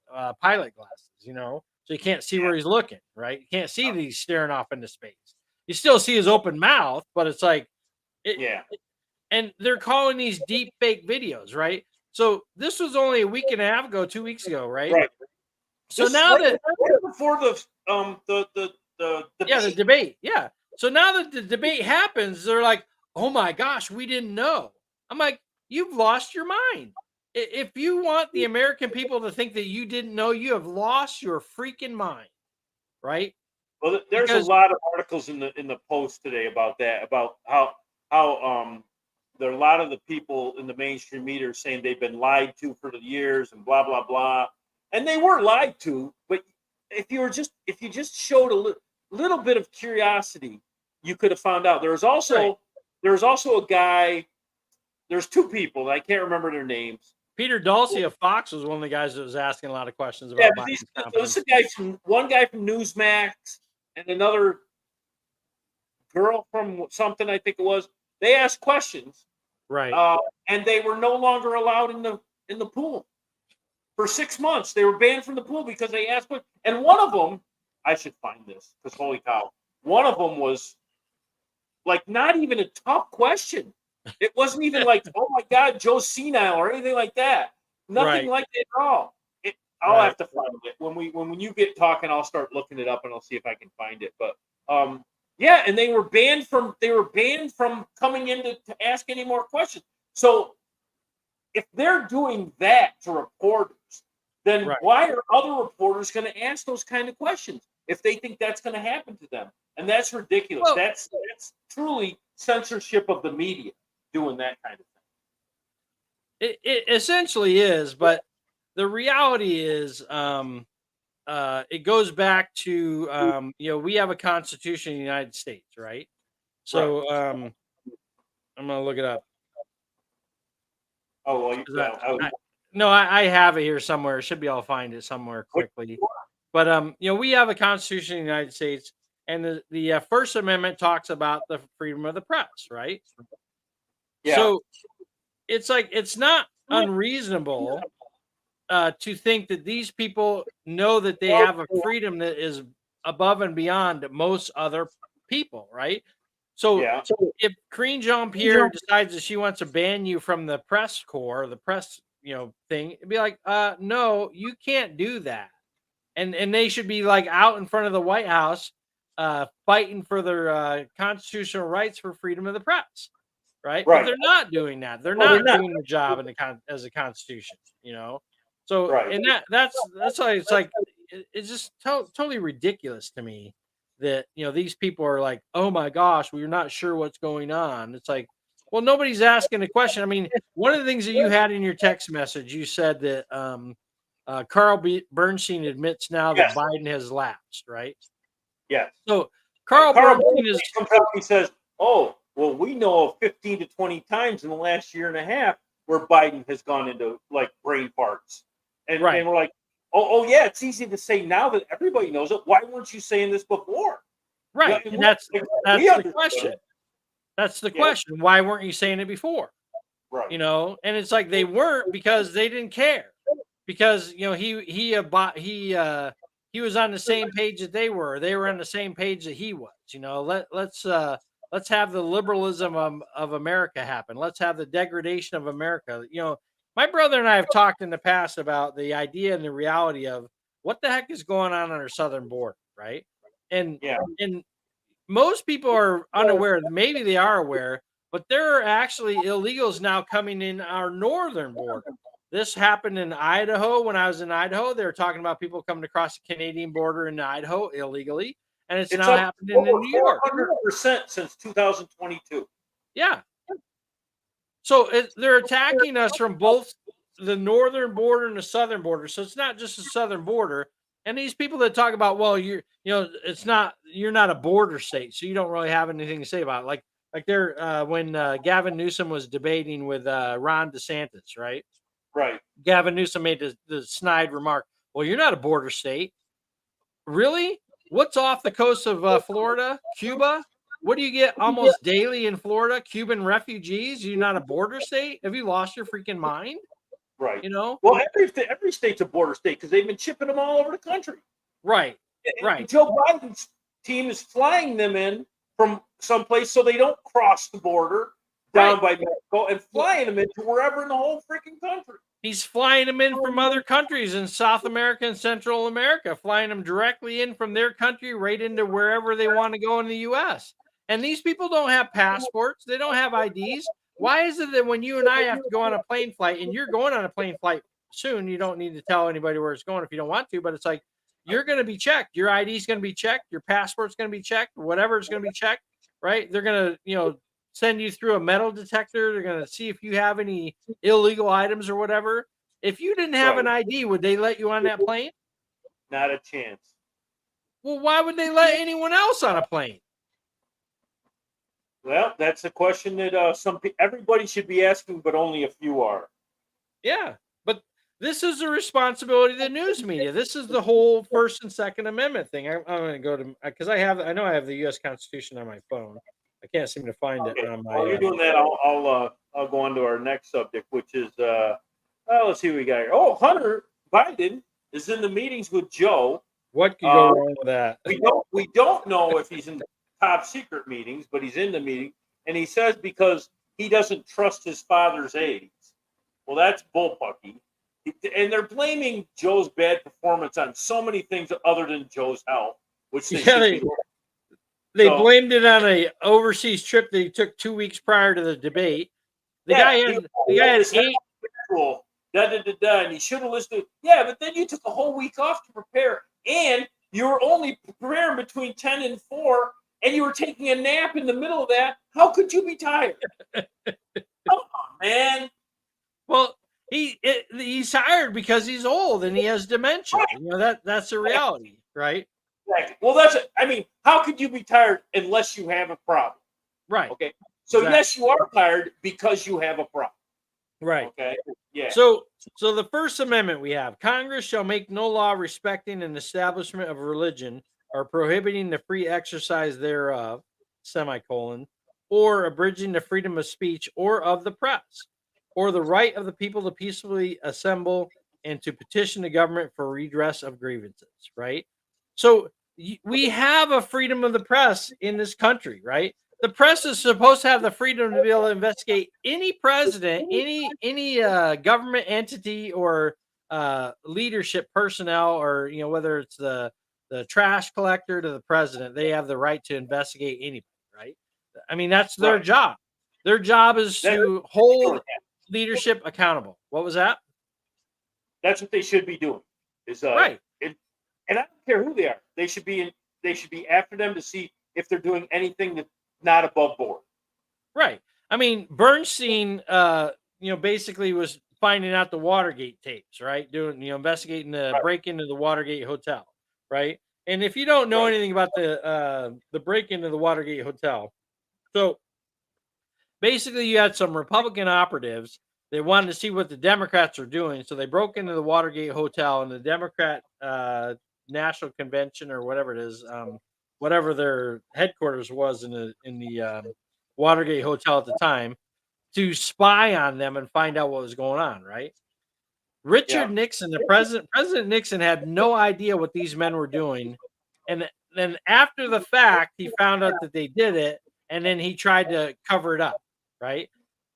Speaker 1: pilot glasses, so you can't see where he's looking, right? You can't see that he's staring off into space. You still see his open mouth, but it's like, and they're calling these deep fake videos, right? So this was only a week and a half ago, 2 weeks ago, right?
Speaker 2: Right.
Speaker 1: So now that
Speaker 2: before the
Speaker 1: debate, So now that the debate happens, they're like, "Oh my gosh, we didn't know." I'm like, "You've lost your mind. If you want the American people to think that you didn't know, you have lost your freaking mind." Right?
Speaker 2: Well, there's a lot of articles in the Post today about that, about how there are a lot of the people in the mainstream media saying they've been lied to for the years and blah blah blah, and they were lied to. But if you just showed a little bit of curiosity, you could have found out. There's also a guy. There's two people. I can't remember their names.
Speaker 1: Peter Dulcie of Fox was one of the guys that was asking a lot of questions about.
Speaker 2: There's one guy from Newsmax and another girl from something, I think it was. They asked questions,
Speaker 1: right?
Speaker 2: And they were no longer allowed in the pool for 6 months. They were banned from the pool because they asked. And one of them, I should find this because holy cow, one of them was like not even a tough question. It wasn't even like, oh my God, Joe's senile or anything like that. Nothing like that at all. I'll have to find it when you get talking. I'll start looking it up and I'll see if I can find it. But and they were banned from coming in to ask any more questions. So if they're doing that to reporters, then
Speaker 1: Right.
Speaker 2: why are other reporters going to ask those kind of questions if they think that's going to happen to them? And that's ridiculous.
Speaker 1: Well,
Speaker 2: That's truly censorship of the media doing that kind of thing.
Speaker 1: it essentially is, but the reality is, it goes back to, we have a constitution in the United States, right?
Speaker 2: Right.
Speaker 1: So, I'm gonna look it up.
Speaker 2: Oh well,
Speaker 1: 'Cause no, I have it here somewhere. Should be able to find it somewhere quickly. But we have a constitution in the United States, and the First Amendment talks about the freedom of the press, right?
Speaker 2: yeah.
Speaker 1: So it's like it's not unreasonable to think that these people know that they have a freedom that is above and beyond most other people, right? So
Speaker 2: Yeah.
Speaker 1: if Karine Jean-Pierre decides that she wants to ban you from the press corps, the press, thing, it'd be like, no, you can't do that. And they should be like out in front of the White House, fighting for their constitutional rights for freedom of the press, right? But
Speaker 2: Right.
Speaker 1: they're not doing that. They're
Speaker 2: No, they're
Speaker 1: not
Speaker 2: not.
Speaker 1: doing the job in as a constitution, So
Speaker 2: Right.
Speaker 1: and that's why it's like it's just totally ridiculous to me that these people are like, oh my gosh, we're not sure what's going on. It's like, well, nobody's asking a question. I mean, one of the things that you had in your text message, you said that Carl Bernstein admits now that
Speaker 2: Yes.
Speaker 1: Biden has lapsed, right?
Speaker 2: Yes.
Speaker 1: So Carl Bernstein is
Speaker 2: comes out and he says, "Oh, well, we know of 15 to 20 times in the last year and a half where Biden has gone into like brain farts," and
Speaker 1: Right.
Speaker 2: we're like, "Oh, yeah, it's easy to say now that everybody knows it. Why weren't you saying this before?"
Speaker 1: right,
Speaker 2: Yeah,
Speaker 1: and that's
Speaker 2: we
Speaker 1: the
Speaker 2: understood
Speaker 1: question.
Speaker 2: it.
Speaker 1: That's the
Speaker 2: Yeah.
Speaker 1: question. Why weren't you saying it before?
Speaker 2: Right.
Speaker 1: And it's like they weren't because they didn't care. Because he was on the same page that they were. They were on the same page that he was. Let's have the liberalism of America happen. Let's have the degradation of America. My brother and I have talked in the past about the idea and the reality of what the heck is going on our southern border, right? And
Speaker 2: Yeah.
Speaker 1: and most people are unaware. Maybe they are aware, but there are actually illegals now coming in our northern border. This happened in Idaho. When I was in Idaho, they were talking about people coming across the Canadian border in Idaho illegally, and it's now
Speaker 2: up
Speaker 1: happening in New York.
Speaker 2: 400% since 2022.
Speaker 1: Yeah. So they're attacking us from both the northern border and the southern border. So it's not just the southern border. And these people that talk about, well, you're not a border state, so you don't really have anything to say about it. Like they're when Gavin Newsom was debating with Ron DeSantis, right?
Speaker 2: Right.
Speaker 1: Gavin Newsom made the snide remark, well, you're not a border state. Really? What's off the coast of Florida? Cuba? What do you get almost daily in Florida? Cuban refugees? You're not a border state? Have you lost your freaking mind?
Speaker 2: Right.
Speaker 1: You know?
Speaker 2: Well, every state's a border state because they've been shipping them all over the country.
Speaker 1: Right.
Speaker 2: And
Speaker 1: Right.
Speaker 2: Joe Biden's team is flying them in from someplace so they don't cross the border down by Mexico and flying them into wherever in the whole freaking country.
Speaker 1: He's flying them in from other countries in South America and Central America, flying them directly in from their country right into wherever they want to go in the U.S. And these people don't have passports. They don't have IDs. Why is it that when you and I have to go on a plane flight, and you're going on a plane flight soon, you don't need to tell anybody where it's going if you don't want to, but it's like you're going to be checked. Your ID is going to be checked. Your passport's going to be checked. Whatever is going to be checked, right? They're going to, send you through a metal detector. They're going to see if you have any illegal items or whatever. If you didn't have an ID, would they let you on that plane?
Speaker 2: Not a chance.
Speaker 1: Well, why would they let anyone else on a plane?
Speaker 2: Well, that's a question that everybody should be asking, but only a few are.
Speaker 1: Yeah, but this is the responsibility of the news media. This is the whole First and Second Amendment thing. I'm going to go to because I know I have the U.S. Constitution on my phone. I can't seem to find it on my.
Speaker 2: While you're doing that, I'll go on to our next subject, which is let's see what we got here. Oh, Hunter Biden is in the meetings with Joe.
Speaker 1: What could go wrong with that?
Speaker 2: We don't know if he's in top secret meetings, but he's in the meeting, and he says because he doesn't trust his father's aides. Well, that's bullpucky, and they're blaming Joe's bad performance on so many things other than Joe's health, which
Speaker 1: they blamed it on a overseas trip that he took 2 weeks prior to the debate. The guy had 8.
Speaker 2: Cool. And you should have listened. Yeah, but then you took a whole week off to prepare, and you were only preparing between 10 and 4, and you were taking a nap in the middle of that. How could you be tired? Come on, man.
Speaker 1: Well, he's tired because he's old and he has dementia.
Speaker 2: Right.
Speaker 1: You know, that's a reality, right?
Speaker 2: Exactly. Well, I mean, how could you be tired unless you have a problem?
Speaker 1: Right.
Speaker 2: Okay. So
Speaker 1: exactly.
Speaker 2: yes, you are tired because you have a problem.
Speaker 1: Right.
Speaker 2: Okay. Yeah.
Speaker 1: So the First Amendment we have: Congress shall make no law respecting an establishment of religion or prohibiting the free exercise thereof, semicolon, or abridging the freedom of speech or of the press, or the right of the people to peacefully assemble and to petition the government for redress of grievances. Right. So we have a freedom of the press in this country, right? The press is supposed to have the freedom to be able to investigate any president, any government entity or leadership personnel, or whether it's the trash collector to the president. They have the right to investigate anybody, right? I mean, that's their job. Their job is to hold leadership accountable. What was that?
Speaker 2: That's what they should be doing.
Speaker 1: Right.
Speaker 2: And I don't care who they are. They should be after them to see if they're doing anything that's not above board.
Speaker 1: Right. I mean, Bernstein, basically was finding out the Watergate tapes, right? Investigating the break into the Watergate Hotel, right? And if you don't know anything about the break into the Watergate Hotel, so basically you had some Republican operatives. They wanted to see what the Democrats are doing, so they broke into the Watergate Hotel, and the Democrat National Convention, or whatever it is, whatever their headquarters was in the Watergate Hotel at the time, to spy on them and find out what was going on, right? Richard Nixon, President Nixon, had no idea what these men were doing, and then after the fact, he found out that they did it, and then he tried to cover it up, right?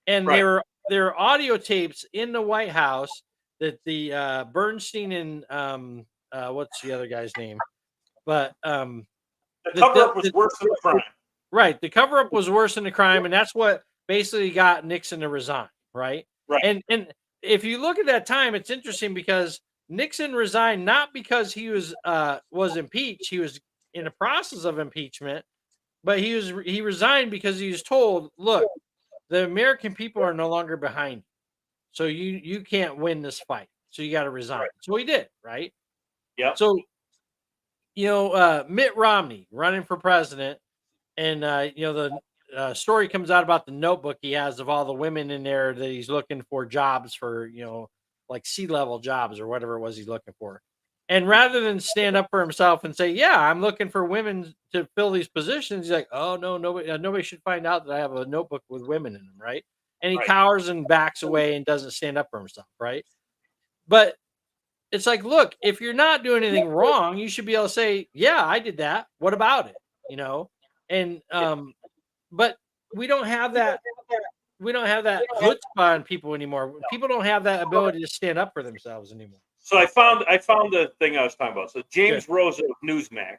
Speaker 1: And there are audio tapes in the White House that the Bernstein and what's the other guy's name? But
Speaker 2: the cover-up was worse than the crime.
Speaker 1: Right. The cover-up was worse than the crime, and that's what basically got Nixon to resign, right?
Speaker 2: Right.
Speaker 1: And if you look at that time, it's interesting because Nixon resigned not because he was impeached. He was in the process of impeachment, but he resigned because he was told, look, the American people are no longer behind you. So you can't win this fight. So you got to resign. Right. So he did, right?
Speaker 2: Yeah.
Speaker 1: So Mitt Romney running for president, and the story comes out about the notebook he has of all the women in there that he's looking for jobs for, like C-level jobs or whatever it was he's looking for. And rather than stand up for himself and say, yeah, I'm looking for women to fill these positions, he's like, oh, no, nobody should find out that I have a notebook with women in them, right? And he cowers and backs away and doesn't stand up for himself, right? But it's like, look, if you're not doing anything wrong, you should be able to say, yeah, I did that. What about it? And but we don't have that. We don't have that chutzpah on people anymore. People don't have that ability to stand up for themselves anymore.
Speaker 2: So I found the thing I was talking about. So James Rosa of Newsmax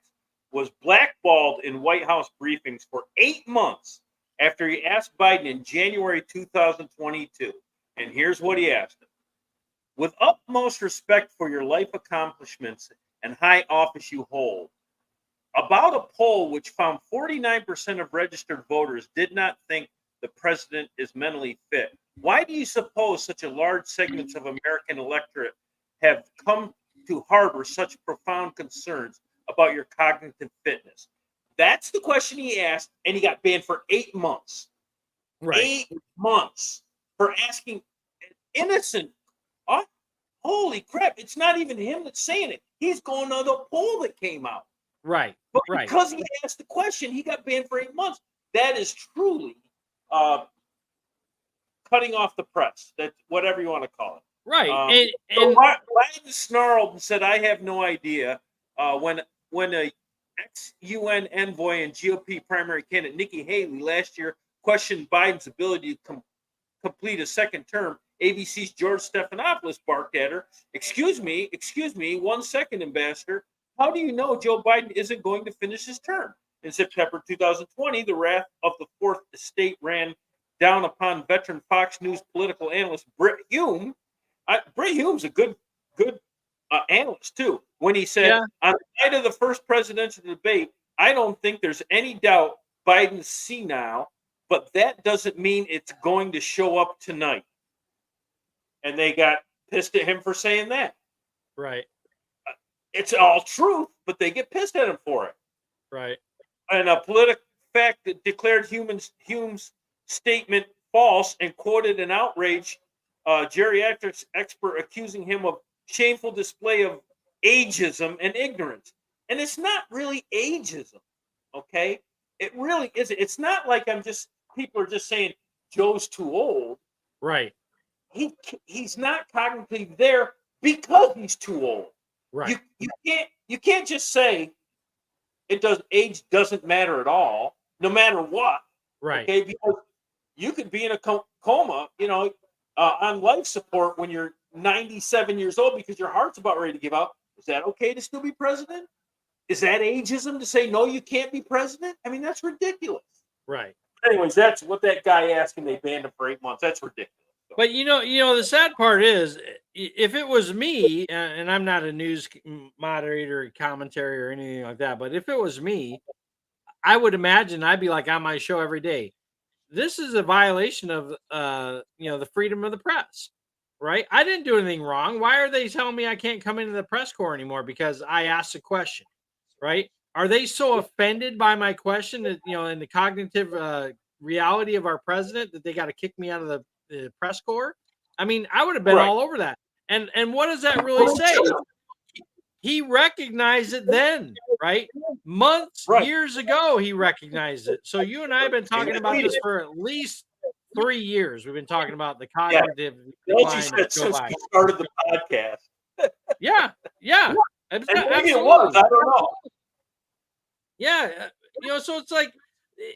Speaker 2: was blackballed in White House briefings for 8 months after he asked Biden in January 2022. And here's what he asked him. With utmost respect for your life accomplishments and high office you hold, about a poll which found 49% of registered voters did not think the president is mentally fit. Why do you suppose such a large segments of American electorate have come to harbor such profound concerns about your cognitive fitness? That's the question he asked, and he got banned for 8 months.
Speaker 1: Right.
Speaker 2: 8 months for asking an innocent. Oh, holy crap! It's not even him that's saying it. He's going on the poll that came out.
Speaker 1: Right.
Speaker 2: But because he asked the question, he got banned for 8 months. That is truly cutting off the press. That whatever you want to call it.
Speaker 1: Right.
Speaker 2: So Biden snarled and said, "I have no idea." When a ex-UN envoy and GOP primary candidate Nikki Haley last year questioned Biden's ability to complete a second term, ABC's George Stephanopoulos barked at her, excuse me, 1 second, Ambassador. How do you know Joe Biden isn't going to finish his term?" In September 2020, the wrath of the Fourth Estate ran down upon veteran Fox News political analyst Brit Hume. Brit Hume's a good analyst too. When he said,
Speaker 1: Yeah.
Speaker 2: on the night of the first presidential debate, I don't think there's any doubt Biden's senile, but that doesn't mean it's going to show up tonight. And they got pissed at him for saying that.
Speaker 1: Right.
Speaker 2: It's all truth, but they get pissed at him for it.
Speaker 1: Right.
Speaker 2: And a political fact that declared Hume's statement false and quoted an outraged geriatrics expert accusing him of shameful display of ageism and ignorance. And it's not really ageism, okay? It really isn't. It's not like people are just saying Joe's too old.
Speaker 1: Right.
Speaker 2: He's not cognitively there because he's too old.
Speaker 1: Right.
Speaker 2: You can't just say age doesn't matter at all, no matter what.
Speaker 1: Right.
Speaker 2: Okay, because you could be in a coma, on life support when you're 97 years old because your heart's about ready to give out. Is that okay to still be president? Is that ageism to say no, you can't be president? I mean, that's ridiculous.
Speaker 1: Right.
Speaker 2: Anyways, that's what that guy asked, and they banned him for 8 months. That's ridiculous.
Speaker 1: But the sad part is, if it was me, and I'm not a news moderator, commentary, or anything like that, but if it was me, I would imagine I'd be like on my show every day. This is a violation of, the freedom of the press, right? I didn't do anything wrong. Why are they telling me I can't come into the press corps anymore because I asked a question, right? Are they so offended by my question that, in the cognitive reality of our president that they got to kick me out of the press corps? I mean, I would have been all over that. And what does that really say? He recognized it then, right? Months, years ago, he recognized it. So you and I have been talking about this for at least 3 years. We've been talking about the cognitive decline of Joe Biden.
Speaker 2: We started the podcast.
Speaker 1: Yeah.
Speaker 2: And maybe it was. I don't know.
Speaker 1: Yeah. So it's like,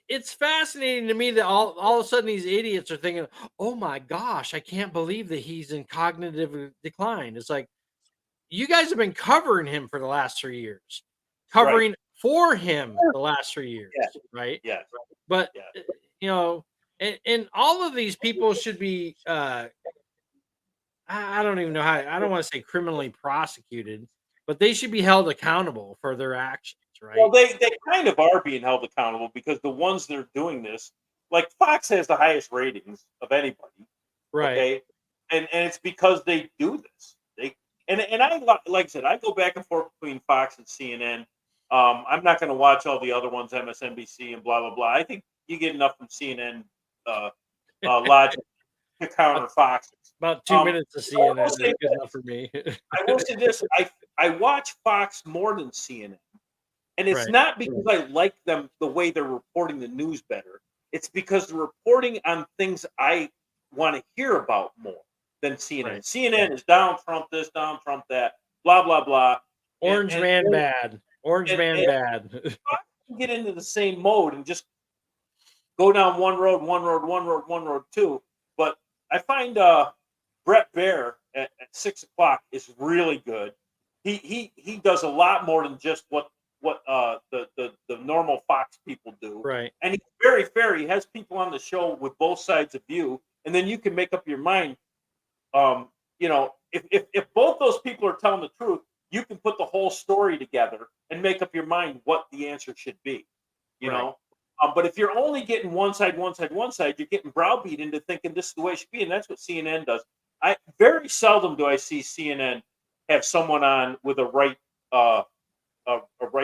Speaker 1: it's fascinating to me that all of a sudden these idiots are thinking, oh my gosh, I can't believe that he's in cognitive decline. It's like, you guys have been covering him for the last 3 years, covering for him the last 3 years, right?
Speaker 2: Yes.
Speaker 1: But, and all of these people should be, I don't even know how, I don't want to say criminally prosecuted, but they should be held accountable for their actions, right?
Speaker 2: Well, they kind of are being held accountable because the ones that are doing this, like Fox has the highest ratings of anybody.
Speaker 1: Right.
Speaker 2: Okay. And it's because they do this. And I, like I said, I go back and forth between Fox and CNN. I'm not going to watch all the other ones, MSNBC and blah, blah, blah. I think you get enough from CNN logic to counter Fox.
Speaker 1: About 2 minutes of CNN is good enough for me.
Speaker 2: I will say this. I watch Fox more than CNN. And it's not because I like them, the way they're reporting the news better. It's because they're reporting on things I want to hear about more than CNN.
Speaker 1: Right.
Speaker 2: CNN is down Trump this, down Trump that, blah, blah, blah.
Speaker 1: Orange man bad.
Speaker 2: Get into the same mode and just go down one road too. But I find Brett Baer at 6 o'clock is really good. He does a lot more than just what the normal Fox people do.
Speaker 1: Right.
Speaker 2: And he's very fair. He has people on the show with both sides of view, and then you can make up your mind. If both those people are telling the truth, you can put the whole story together and make up your mind what the answer should be. You know. But if you're only getting one side, you're getting browbeat into thinking this is the way it should be, and that's what CNN does. I very seldom do I see CNN have someone on with a right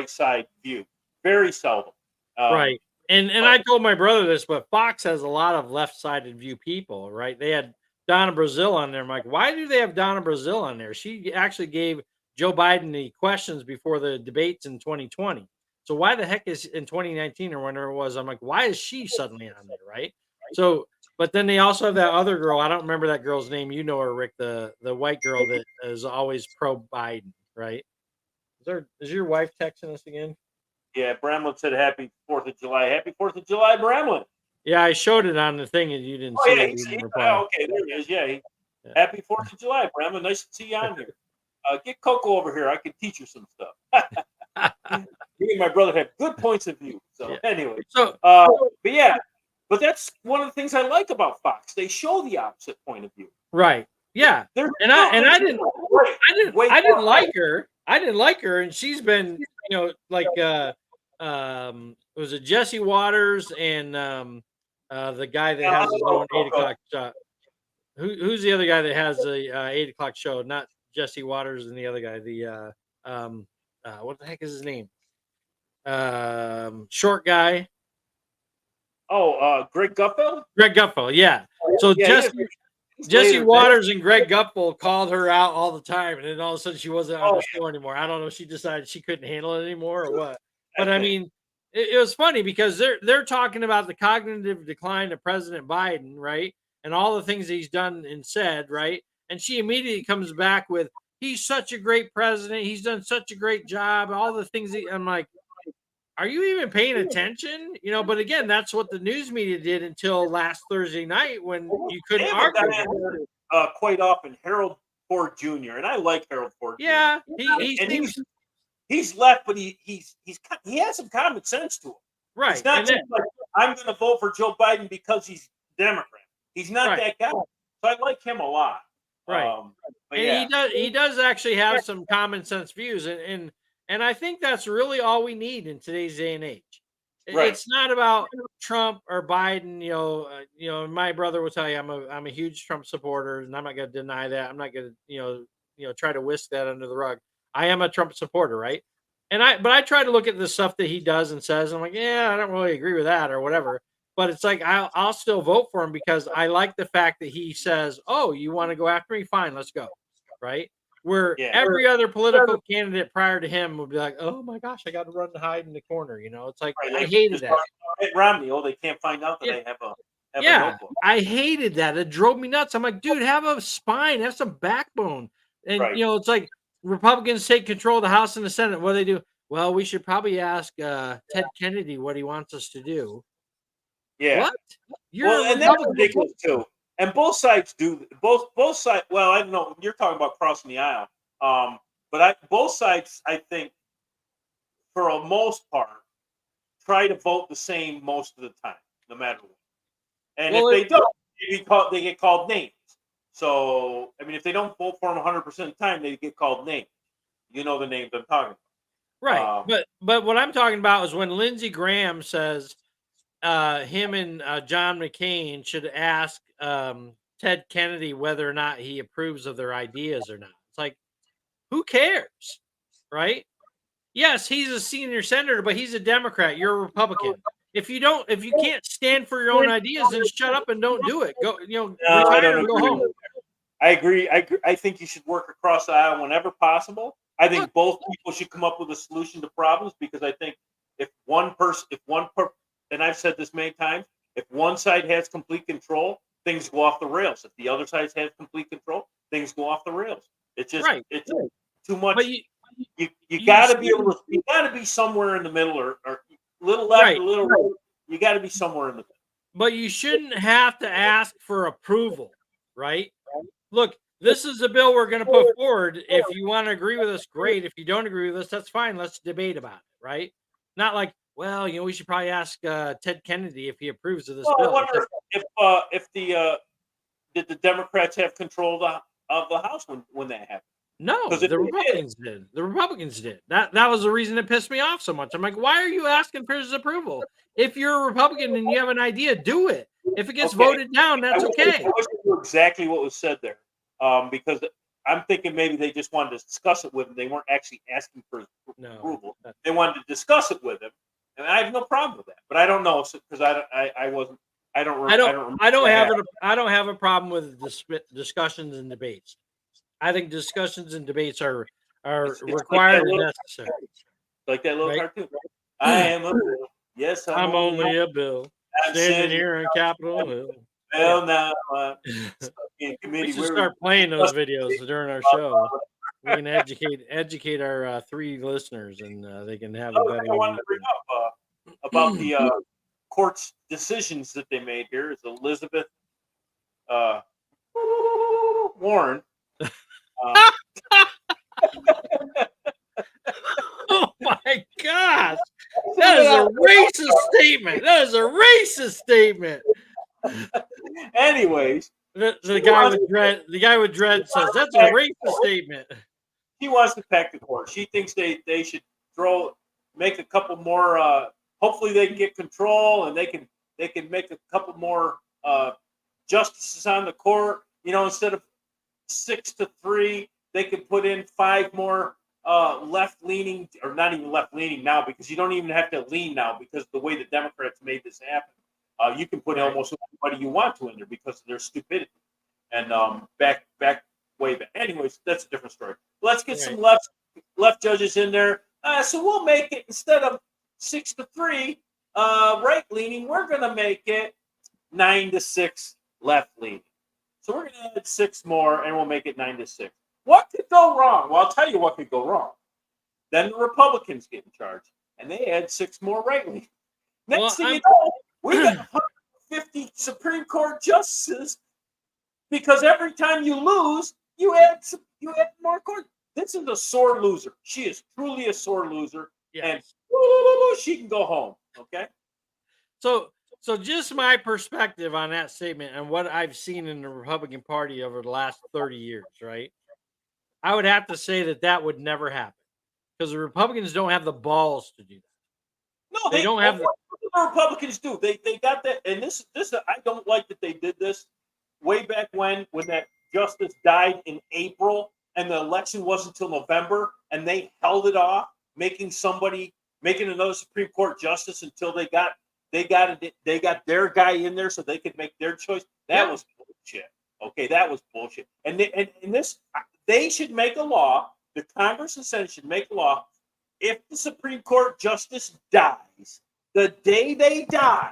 Speaker 2: side view. Very seldom.
Speaker 1: Right. And I told my brother this, but Fox has a lot of left-sided view people, right? They had Donna Brazile on there. I'm like, why do they have Donna Brazile on there? She actually gave Joe Biden the questions before the debates in 2020. So why the heck is in 2019 or whenever it was, I'm like, why is she suddenly on there, right? So, but then they also have that other girl. I don't remember that girl's name. You know her, Rick, the white girl that is always pro-Biden, right? Is your wife texting us again?
Speaker 2: Yeah, Bramlin said happy 4th of July. Happy 4th of July, Bramlin.
Speaker 1: Yeah, I showed it on the thing and you didn't see it.
Speaker 2: Okay, there it is. Yeah. Happy 4th of July, Bramlin. Nice to see you on here. Get Coco over here. I can teach her some stuff. Me and my brother have good points of view. So anyway. But yeah, But that's one of the things I like about Fox. They show the opposite point of view.
Speaker 1: Right. Yeah. And I didn't like her. I didn't like her, and she's been, like was it Jesse Waters and the guy that has his own 8 o'clock shot. Who's the other guy that has the 8 o'clock show? Not Jesse Waters and the other guy. The what the heck is his name? Short guy.
Speaker 2: Oh, Greg Gutfeld?
Speaker 1: Greg Gutfeld, yeah. So Jesse Waters and Greg Gutfeld called her out all the time, and then all of a sudden she wasn't on the show anymore. I don't know if she decided she couldn't handle it anymore or what. But I mean, it was funny because they're talking about the cognitive decline of President Biden, right? And all the things that he's done and said, right? And she immediately comes back with, he's such a great president. He's done such a great job. All the things I'm like, are you even paying attention? But again, that's what the news media did until last Thursday night when you couldn't argue.
Speaker 2: Quite often, Harold Ford Jr. and I like Harold Ford.
Speaker 1: Yeah,
Speaker 2: Jr. He's left, but he has some common sense to him.
Speaker 1: Right.
Speaker 2: It's not just like, I'm going to vote for Joe Biden because he's Democrat. He's not that guy. So I like him a lot.
Speaker 1: Right. And he does actually have some common sense views, and I think that's really all we need in today's day and age. Right. It's not about Trump or Biden. My brother will tell you I'm a huge Trump supporter, and I'm not going to deny that. I'm not going to try to whisk that under the rug. I am a Trump supporter, right? But I try to look at the stuff that he does and says. I'm like, yeah, I don't really agree with that or whatever. But it's like I'll still vote for him because I like the fact that he says, "Oh, you want to go after me? Fine, let's go." Right? Where every other political candidate prior to him would be like, "Oh my gosh, I got to run and hide in the corner." It's like I hated that.
Speaker 2: Romney, they can't find out that I have a notebook.
Speaker 1: I hated that. It drove me nuts. I'm like, dude, have a spine, have some backbone. And it's like Republicans take control of the House and the Senate. What do they do? Well, we should probably ask Ted Kennedy what he wants us to do.
Speaker 2: Yeah.
Speaker 1: What?
Speaker 2: And that's ridiculous too. And both sides do both sides. Well, I don't know. You're talking about crossing the aisle. But both sides, I think, for the most part, try to vote the same most of the time, no matter what. And if they don't, they get called names. So, I mean, if they don't vote for them 100% of the time, they get called names. You know the names I'm talking about.
Speaker 1: Right. But what I'm talking about is when Lindsey Graham says him and John McCain should ask Ted Kennedy whether or not he approves of their ideas or not. It's like, who cares? Right? Yes, he's a senior senator, but he's a Democrat. You're a Republican. If you can't stand for your own ideas, then shut up and don't do it. Go, retire and go home.
Speaker 2: I agree. I think you should work across the aisle whenever possible. I think both people should come up with a solution to problems because I think and I've said this many times, if one side has complete control, things go off the rails. If the other side has complete control, things go off the rails. It's just it's too much. But you got to be able to. You got to be somewhere in the middle, or a little left, a little right. You got to be somewhere in the middle.
Speaker 1: But you shouldn't have to ask for approval, right? Look, this is a bill we're going to put forward. If you want to agree with us, great. If you don't agree with us, that's fine. Let's debate about it, right? Not like, well, we should probably ask Ted Kennedy if he approves of this bill.
Speaker 2: I wonder did the Democrats have control of the House when that happened?
Speaker 1: No, the Republicans did. The Republicans did. That was the reason it pissed me off so much. I'm like, why are you asking for his approval? If you're a Republican and you have an idea, do it. If it gets voted down, that's okay.
Speaker 2: I wish I knew exactly what was said there, because I'm thinking maybe they just wanted to discuss it with him. They weren't actually asking for his approval. They wanted to discuss it with him, and I have no problem with that. But I don't know because I don't have a problem with discussions and debates. I think discussions and debates are required and necessary. Like that little cartoon. I am a bill. Yes,
Speaker 1: I'm only a bill. Standing here on Capitol Hill.
Speaker 2: Well, now
Speaker 1: we should start playing those videos during our show. We can educate our 3 listeners, and they can have a better.
Speaker 2: I wanted to bring up about the court's decisions that they made here. Is Elizabeth Warren.
Speaker 1: Oh my gosh, That is a racist statement. That is a racist statement.
Speaker 2: Anyways,
Speaker 1: The guy with dread says that's a racist statement.
Speaker 2: She wants to pack the court. She thinks they should make a couple more. Hopefully, they can get control and they can make a couple more justices on the court. You know, instead of 6-3, they could put in 5 more left-leaning, or not even left-leaning now, because you don't even have to lean now because of the way the Democrats made this happen. You can put almost anybody you want to in there because of their stupidity. And back way back. Anyways, that's a different story. Let's get some left judges in there. So we'll make it, instead of 6-3 right-leaning, we're going to make it 9-6 left-leaning. So we're going to add 6 more, and we'll make it 9-6. What could go wrong? Well, I'll tell you what could go wrong. Then the Republicans get in charge, and they add 6 more right-leaning. Next thing you know, we got 150 Supreme Court justices, because every time you lose, you add more court. This is a sore loser. She is truly a sore loser, and she can go home. Okay.
Speaker 1: So just my perspective on that statement and what I've seen in the Republican Party over the last 30 years, right? I would have to say that would never happen because the Republicans don't have the balls to do that.
Speaker 2: No, they don't have. What the Republicans do? They got that, and this I don't like that they did this way back when that justice died in April and the election wasn't until November, and they held it off, making another Supreme Court justice until they got their guy in there so they could make their choice. That was bullshit. Okay, that was bullshit. And they should make a law. The Congress and Senate should make a law. If the Supreme Court justice dies, the day they die,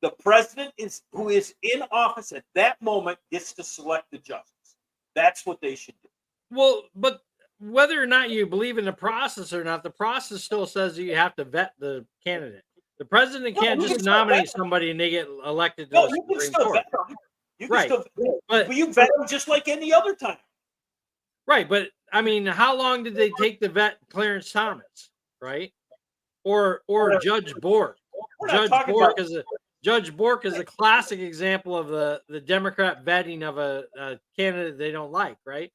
Speaker 2: the president who is in office at that moment gets to select the justice. That's what they should do.
Speaker 1: Well, but whether or not you believe in the process or not, the process still says that you have to vet the candidate. The president can't just nominate somebody and they get elected to the Supreme Court.
Speaker 2: But you vet them just like any other time.
Speaker 1: Right, but I mean, how long did they take to vet Clarence Thomas, right? Or Judge Bork? Judge Bork is a classic example of the Democrat vetting of a candidate they don't like, right?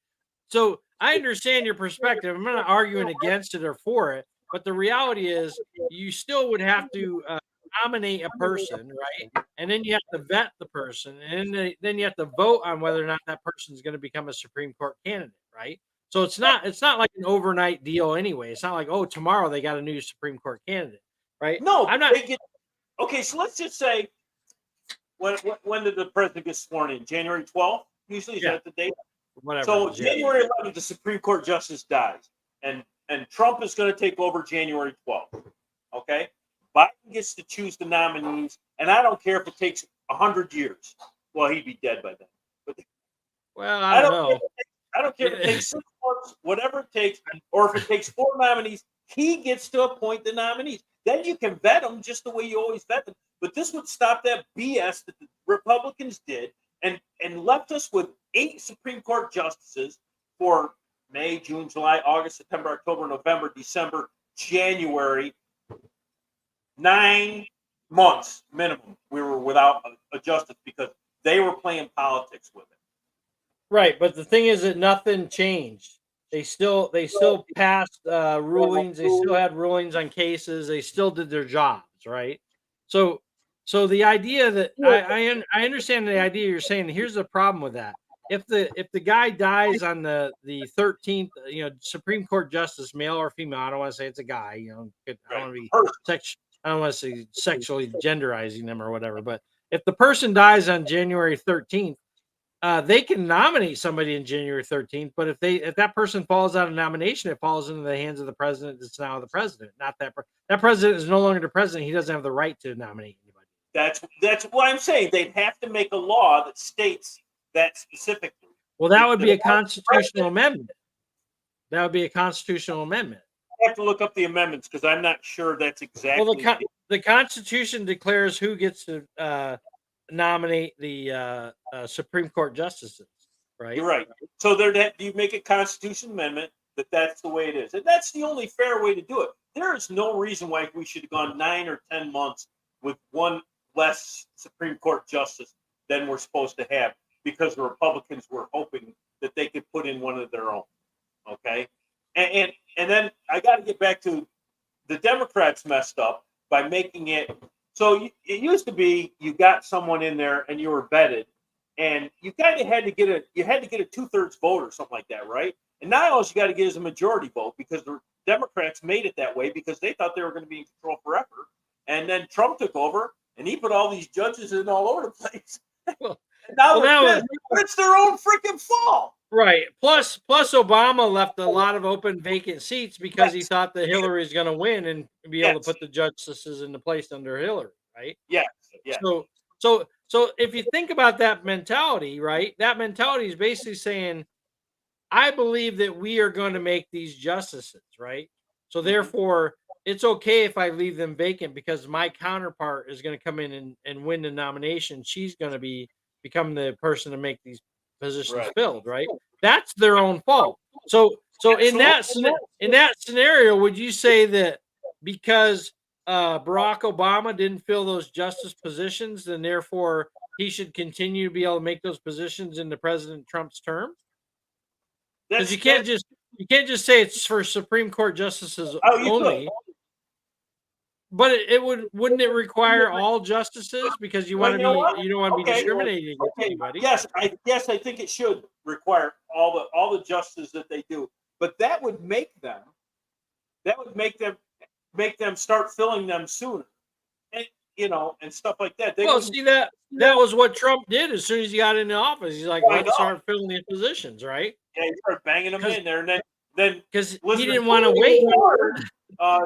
Speaker 1: So I understand your perspective. I'm not arguing against it or for it, but the reality is you still would have to nominate a person, right? And then you have to vet the person, and then you have to vote on whether or not that person is going to become a Supreme Court candidate, right? So it's not like an overnight deal anyway. It's not like, oh, tomorrow they got a new Supreme Court candidate, right?
Speaker 2: No, I'm not. Okay, so let's just say when did the president get sworn in? January 12th? Usually is that the date?
Speaker 1: Whatever.
Speaker 2: So January 11th, the Supreme Court justice dies, and Trump is going to take over January 12th. Okay, Biden gets to choose the nominees, and I don't care if it takes 100 years. Well, he'd be dead by then. But
Speaker 1: I don't know.
Speaker 2: I don't care if it takes 6 months, whatever it takes, or if it takes 4 nominees. He gets to appoint the nominees. Then you can vet them just the way you always vet them. But this would stop that BS that the Republicans did and left us with 8 Supreme Court justices for May, June, July, August, September, October, November, December, January. 9 months minimum we were without a justice because they were playing politics with it.
Speaker 1: Right, but the thing is that nothing changed. They still passed rulings. They still had rulings on cases. They still did their jobs, right? So the idea that I understand the idea you're saying. Here's the problem with that: if the guy dies on the 13th, Supreme Court justice, male or female, I don't want to say it's a guy. I don't want to say sexually genderizing them or whatever. But if the person dies on January 13th. They can nominate somebody in January 13th, but if that person falls out of nomination, it falls into the hands of the president. That's now the president, not that president is no longer the president. He doesn't have the right to nominate anybody.
Speaker 2: That's what I'm saying. They'd have to make a law that states that specifically.
Speaker 1: Well, that would be a constitutional amendment. That would be a constitutional amendment.
Speaker 2: I have to look up the amendments because I'm not sure that's exactly.
Speaker 1: Well, the Constitution declares who gets to nominate the Supreme Court justices, right?
Speaker 2: You're right. So do you make a constitution amendment that that's the way it is. And that's the only fair way to do it. There is no reason why we should have gone 9 or 10 months with one less Supreme Court justice than we're supposed to have, because the Republicans were hoping that they could put in one of their own. Okay. And then I got to get back to the Democrats messed up by making it. So it used to be you got someone in there and you were vetted, and you kind of had to get a 2/3 vote or something like that, right? And now all you got to get is a majority vote, because the Democrats made it that way because they thought they were going to be in control forever. And then Trump took over and he put all these judges in all over the place.
Speaker 1: Well,
Speaker 2: and now it's their own freaking fault.
Speaker 1: Right. Plus Obama left a lot of open vacant seats because he thought that Hillary's going to win and be able to put the justices into place under Hillary, right?
Speaker 2: Yes. Yeah.
Speaker 1: So if you think about that mentality, right? That mentality is basically saying, I believe that we are going to make these justices, right? So therefore, it's okay if I leave them vacant because my counterpart is going to come in and win the nomination. She's going to become the person to make these positions filled, right? That's their own fault. So in that scenario, would you say that because Barack Obama didn't fill those justice positions, then therefore he should continue to be able to make those positions into President Trump's term? Because you can't just say it's for Supreme Court justices only. But wouldn't it require all justices, because you don't want to be discriminating against anybody?
Speaker 2: Yes, I think it should require all the justices that they do. But that would make them start filling them sooner, and and stuff like that.
Speaker 1: See, that was what Trump did as soon as he got into office. He's like, let's start filling these positions, right?
Speaker 2: Yeah, he started banging them in there, and then
Speaker 1: because he didn't want to wait.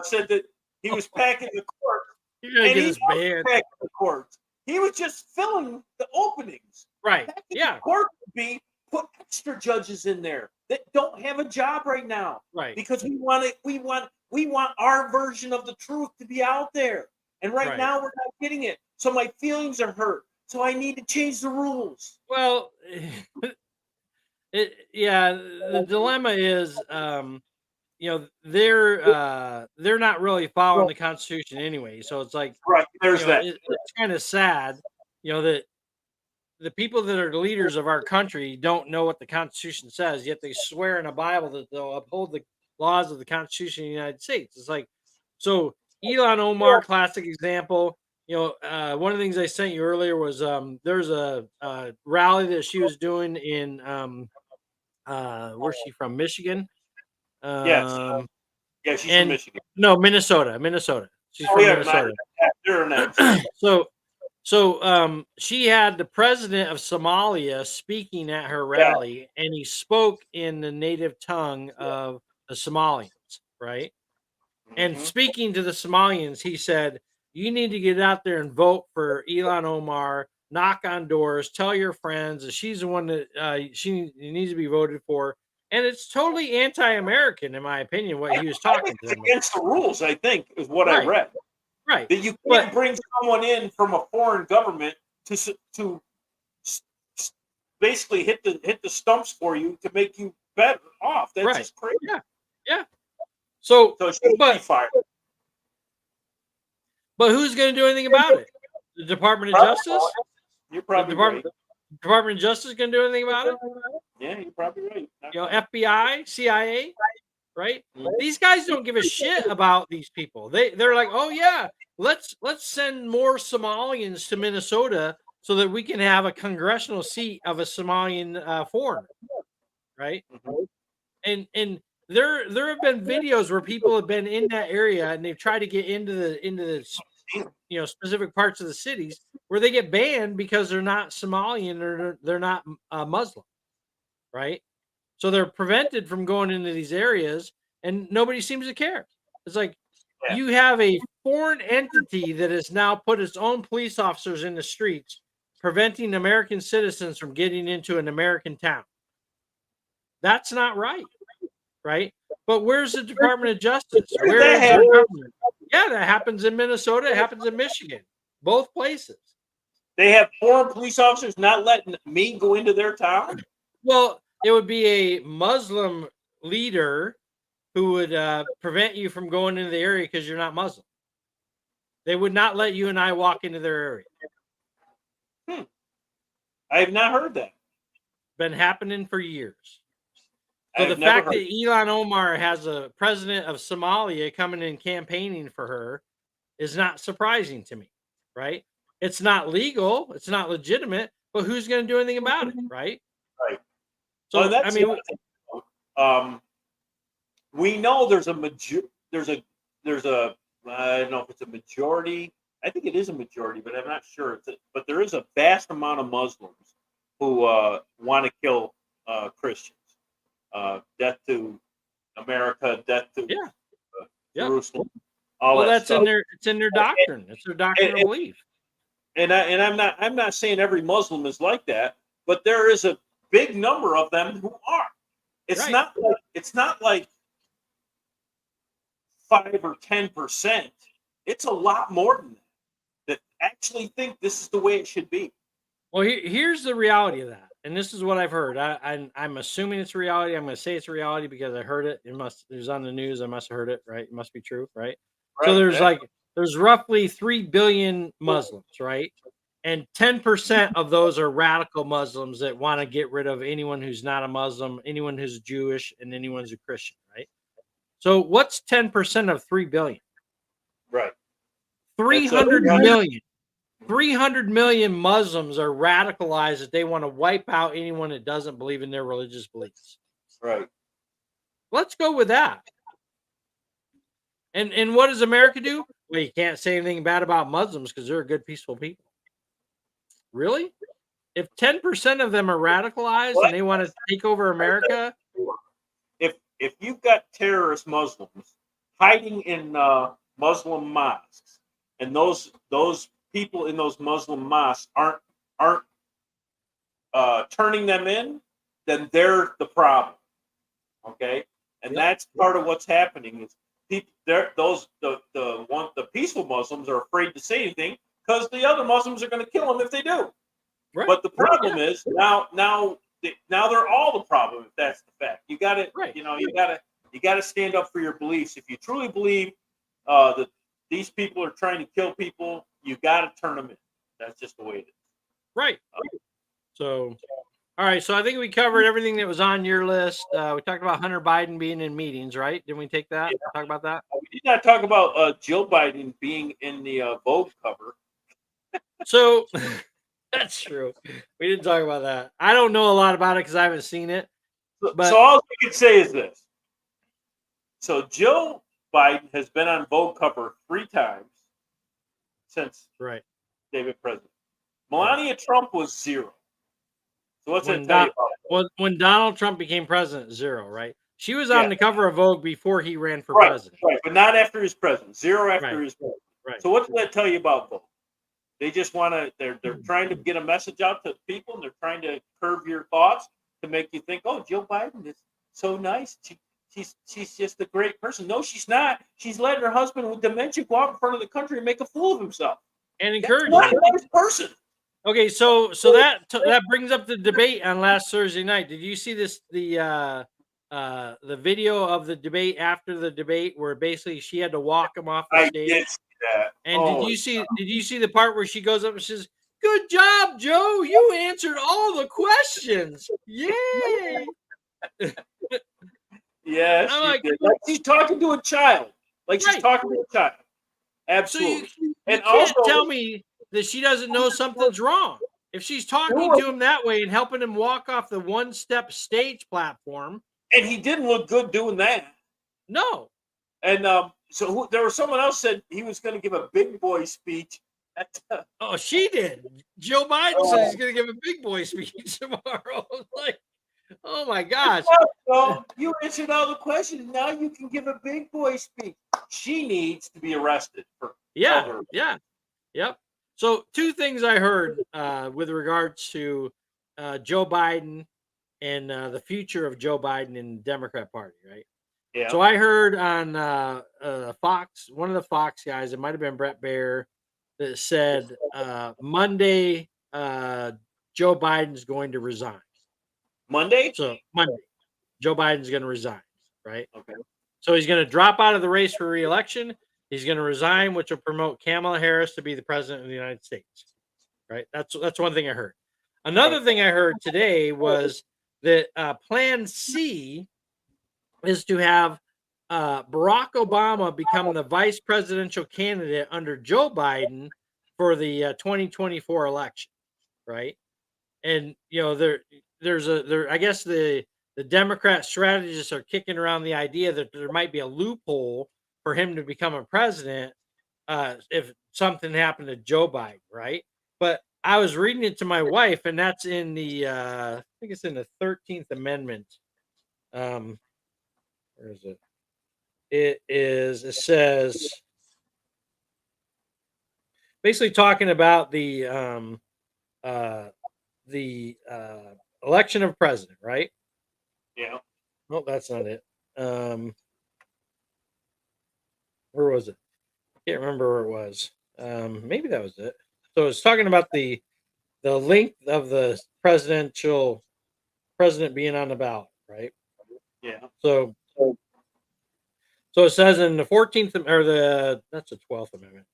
Speaker 2: Said that he was packing the court.
Speaker 1: You're gonna get his banned.
Speaker 2: Packing the court. He was just filling the openings.
Speaker 1: Right.
Speaker 2: Packing
Speaker 1: Yeah.
Speaker 2: The court would be put extra judges in there that don't have a job right now.
Speaker 1: Right.
Speaker 2: Because we want our version of the truth to be out there. And right now we're not getting it. So my feelings are hurt. So I need to change the rules.
Speaker 1: Well, the dilemma is they're not really following the Constitution anyway. So it's like,
Speaker 2: there's that.
Speaker 1: It's kind of sad, that the people that are the leaders of our country don't know what the Constitution says, yet they swear in a Bible that they'll uphold the laws of the Constitution of the United States. It's like, so Ilhan Omar, classic example. One of the things I sent you earlier was there's a rally that she was doing in where's she from? Michigan.
Speaker 2: Yes. She's from Michigan.
Speaker 1: No, Minnesota. She's from Minnesota. So she had the president of Somalia speaking at her rally, and he spoke in the native tongue of the Somalians, right? And speaking to the Somalians, he said, you need to get out there and vote for Ilhan Omar, knock on doors, tell your friends that she's the one that she needs to be voted for. And it's totally anti-American, in my opinion, what he was talking to them.
Speaker 2: Against the rules, I think, is what I read.
Speaker 1: Right.
Speaker 2: That you can't bring someone in from a foreign government to basically hit the stumps for you to make you better off. That's just crazy.
Speaker 1: Yeah. So
Speaker 2: she be fired.
Speaker 1: But who's going to do anything about it? The Department of Justice?
Speaker 2: You're probably right.
Speaker 1: Department of Justice going to do anything about it?
Speaker 2: Yeah, you're probably right.
Speaker 1: FBI, CIA, right? These guys don't give a shit about these people. They're like, oh yeah, let's send more Somalians to Minnesota so that we can have a congressional seat of a Somalian foreigner, right? And there have been videos where people have been in that area and they've tried to get into the specific parts of the cities where they get banned because they're not Somalian or they're not Muslim, right? So they're prevented from going into these areas, and nobody seems to care. It's like you have a foreign entity that has now put its own police officers in the streets, preventing American citizens from getting into an American town. That's not right. Right? But where's the Department of Justice? Where is their government? Yeah, that happens in Minnesota. It happens in Michigan. Both places.
Speaker 2: They have foreign police officers not letting me go into their town?
Speaker 1: Well, it would be a Muslim leader who would prevent you from going into the area because you're not Muslim. They would not let you and I walk into their area.
Speaker 2: I have not heard that.
Speaker 1: Been happening for years. So
Speaker 2: I've
Speaker 1: the
Speaker 2: never
Speaker 1: fact
Speaker 2: heard
Speaker 1: that Ilhan Omar has a president of Somalia coming in campaigning for her is not surprising to me, right? It's not legal, it's not legitimate, but who's going to do anything about it, right?
Speaker 2: Right.
Speaker 1: So
Speaker 2: Well,
Speaker 1: I
Speaker 2: that's
Speaker 1: mean,
Speaker 2: we know there's a I don't know if it's a majority. I think it is a majority, but I'm not sure. But there is a vast amount of Muslims who want to kill Christians. Death to America, death to Jerusalem. All
Speaker 1: well,
Speaker 2: that
Speaker 1: that's
Speaker 2: stuff.
Speaker 1: it's in their doctrine. It's their doctrine of belief.
Speaker 2: And I'm not saying every Muslim is like that, but there is a big number of them who are. It's not like 5 or 10%. It's a lot more than that actually think this is the way it should be.
Speaker 1: Well, here's the reality of that, and this is what I've heard. I'm assuming it's reality. I'm going to say it's reality because I heard it. It was on the news. I must have heard it, right? It must be true, right? So there's roughly 3 billion Muslims, right? And 10% of those are radical Muslims that want to get rid of anyone who's not a Muslim, anyone who's Jewish, and anyone who's a Christian, right? So what's 10% of 3 billion?
Speaker 2: Right.
Speaker 1: 300 million. 300 million Muslims are radicalized that they want to wipe out anyone that doesn't believe in their religious beliefs.
Speaker 2: Right.
Speaker 1: Let's go with that. And what does America do? Well, you can't say anything bad about Muslims because they're good, peaceful people. Really? If 10% of them are radicalized and they want to take over America,
Speaker 2: if you've got terrorist Muslims hiding in Muslim mosques, and those people in those Muslim mosques aren't turning them in, then they're the problem. Okay, and that's part of what's happening is people. The peaceful Muslims are afraid to say anything because the other Muslims are going to kill them if they do. Right. But the problem is now they're all the problem if that's the fact. You got to you got to stand up for your beliefs. If you truly believe that these people are trying to kill people, you got to turn them in. That's just the way it is.
Speaker 1: Right. So, all right. So I think we covered everything that was on your list. We talked about Hunter Biden being in meetings, right? Didn't we take that? Talk about that?
Speaker 2: We did not talk about Jill Biden being in the Vogue cover.
Speaker 1: So that's true. We didn't talk about that. I don't know a lot about it because I haven't seen it.
Speaker 2: But so all I can say is this. So Jill Biden has been on Vogue cover 3 times since they've been president. Melania Trump was 0. So what's that tell you about it?
Speaker 1: Well, when Donald Trump became president, 0, right? She was on the cover of Vogue before he ran for president.
Speaker 2: Right, but not after his president. 0 after his president.
Speaker 1: Right.
Speaker 2: So what does that tell you about Vogue? They just want to, they're trying to get a message out to people, and they're trying to curb your thoughts to make you think, oh, Jill Biden is so nice. She's just a great person. No, she's not. She's letting her husband with dementia go out in front of the country and make a fool of himself.
Speaker 1: And encourage
Speaker 2: That's not a nice person.
Speaker 1: Okay, so that brings up the debate on last Thursday night. Did you see the video of the debate after the debate where basically she had to walk him off the stage?
Speaker 2: I did see that.
Speaker 1: And did you see the part where she goes up and says, "Good job, Joe. You answered all the questions. Yay!"
Speaker 2: Yes, like she's talking to a child. Like she's talking to a child. Absolutely.
Speaker 1: So you can't tell me that she doesn't know something's wrong. If she's talking to him that way and helping him walk off the one-step stage platform.
Speaker 2: And he didn't look good doing that.
Speaker 1: No.
Speaker 2: And so there was someone else said he was going to give a big boy speech.
Speaker 1: Oh, she did. Joe Biden said he's going to give a big boy speech tomorrow. Like, oh my gosh.
Speaker 2: Well, you answered all the questions. Now you can give a big boy speech. She needs to be arrested.
Speaker 1: Yep. So 2 things I heard with regards to Joe Biden and the future of Joe Biden in the Democrat Party, right?
Speaker 2: Yeah.
Speaker 1: So I heard on Fox, one of the Fox guys, it might have been Brett Baer, that said Monday Joe Biden's going to resign.
Speaker 2: Monday?
Speaker 1: So Monday, Joe Biden's going to resign. right?
Speaker 2: Okay.
Speaker 1: So he's going to drop out of the race for re-election. He's going to resign, which will promote Kamala Harris to be the president of the United States. Right. That's one thing I heard. Another thing I heard today was that Plan C is to have Barack Obama become the vice presidential candidate under Joe Biden for the 2024 election. Right. And there I guess the Democrat strategists are kicking around the idea that there might be a loophole for him to become a president if something happened to Joe Biden, right? But I was reading it to my wife, and that's in the I think it's in the 13th Amendment. Where is it? It says basically talking about uh the election of president, right?
Speaker 2: Yeah.
Speaker 1: No, that's not it. Where was it? Can't remember where it was. Maybe that was it. So it's talking about the length of the president being on the ballot, right?
Speaker 2: Yeah.
Speaker 1: So it says in the 14th or that's the 12th Amendment.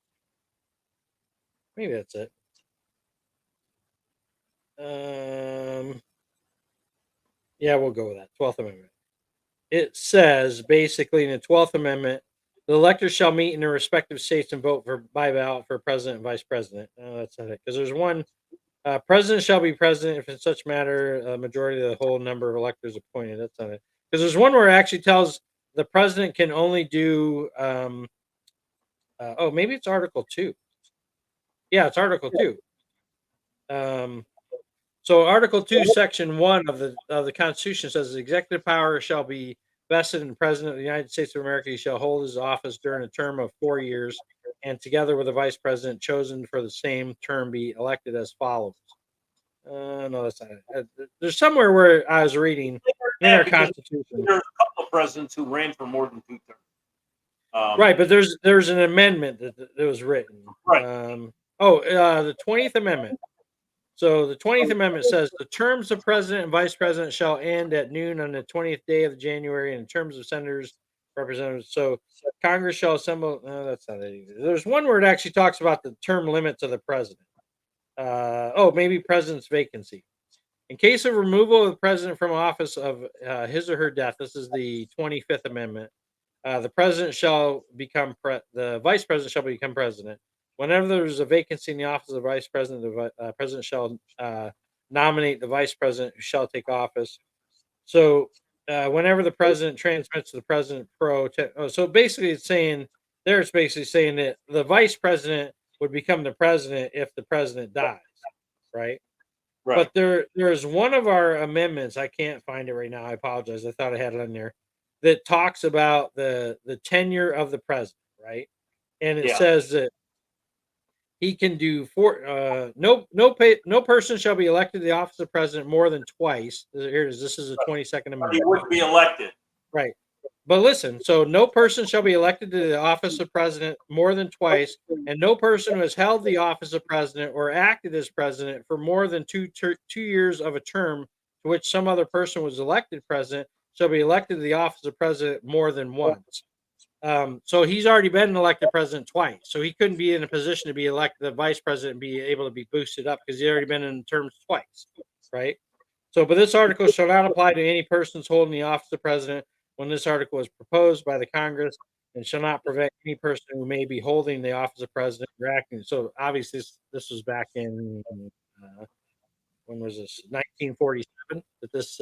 Speaker 1: Maybe that's it. Yeah, we'll go with that. 12th Amendment. It says basically in the 12th Amendment, the electors shall meet in their respective states and vote by ballot for president and vice president. No, that's not it. Because there's one president shall be president if in such matter a majority of the whole number of electors appointed. That's not it. Because there's one where it actually tells the president can only do. Maybe it's Article 2. Yeah, it's Article 2. So Article 2, Section 1 of the Constitution says the executive power shall be vested in the President of the United States of America. He shall hold his office during a term of 4 years, and together with the vice president chosen for the same term, be elected as follows. No, that's not it. There's somewhere where I was reading in our Constitution.
Speaker 2: There's a couple of presidents who ran for more than 2 terms.
Speaker 1: Right, but there's an amendment that was written.
Speaker 2: Right.
Speaker 1: The 20th Amendment. So the 20th Amendment says the terms of president and vice president shall end at noon on the 20th day of January, and in terms of senators, representatives. So Congress shall assemble. No, that's not it either. There's one where it actually talks about the term limits of the president. Maybe president's vacancy. In case of removal of the president from office of his or her death, this is the 25th Amendment. The president shall become the vice president shall become president. Whenever there's a vacancy in the office of the vice president, the president shall nominate the vice president who shall take office. So whenever the president transmits to the president so basically it's saying that the vice president would become the president if the president dies, right?
Speaker 2: Right.
Speaker 1: But there's one of our amendments, I can't find it right now. I apologize. I thought I had it on there, that talks about the tenure of the president, right? And it says that he can do no person shall be elected to the office of president more than twice. Here it is. This is the 22nd Amendment.
Speaker 2: He wouldn't be elected.
Speaker 1: Right. But listen, so no person shall be elected to the office of president more than twice, and no person who has held the office of president or acted as president for more than 2 years of a term to which some other person was elected president shall be elected to the office of president more than once. So he's already been elected president twice, so he couldn't be in a position to be elected the vice president and be able to be boosted up because he's already been in terms twice, right? So, but this article shall not apply to any persons holding the office of president when this article was proposed by the Congress, and shall not prevent any person who may be holding the office of president or acting. So, obviously, this was back in when was this? 1947 that this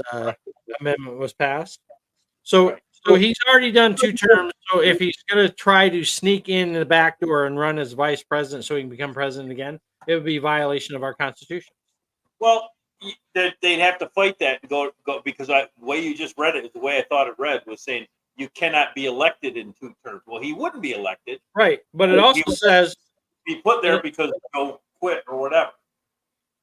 Speaker 1: amendment was passed. So he's already done 2 terms. So if he's going to try to sneak in the back door and run as vice president so he can become president again, it would be a violation of our Constitution.
Speaker 2: Well, they'd have to fight that and go because the way you just read it, the way I thought it read was saying you cannot be elected in 2 terms. Well, he wouldn't be elected.
Speaker 1: Right. But it also says
Speaker 2: be put there because he'll quit or whatever.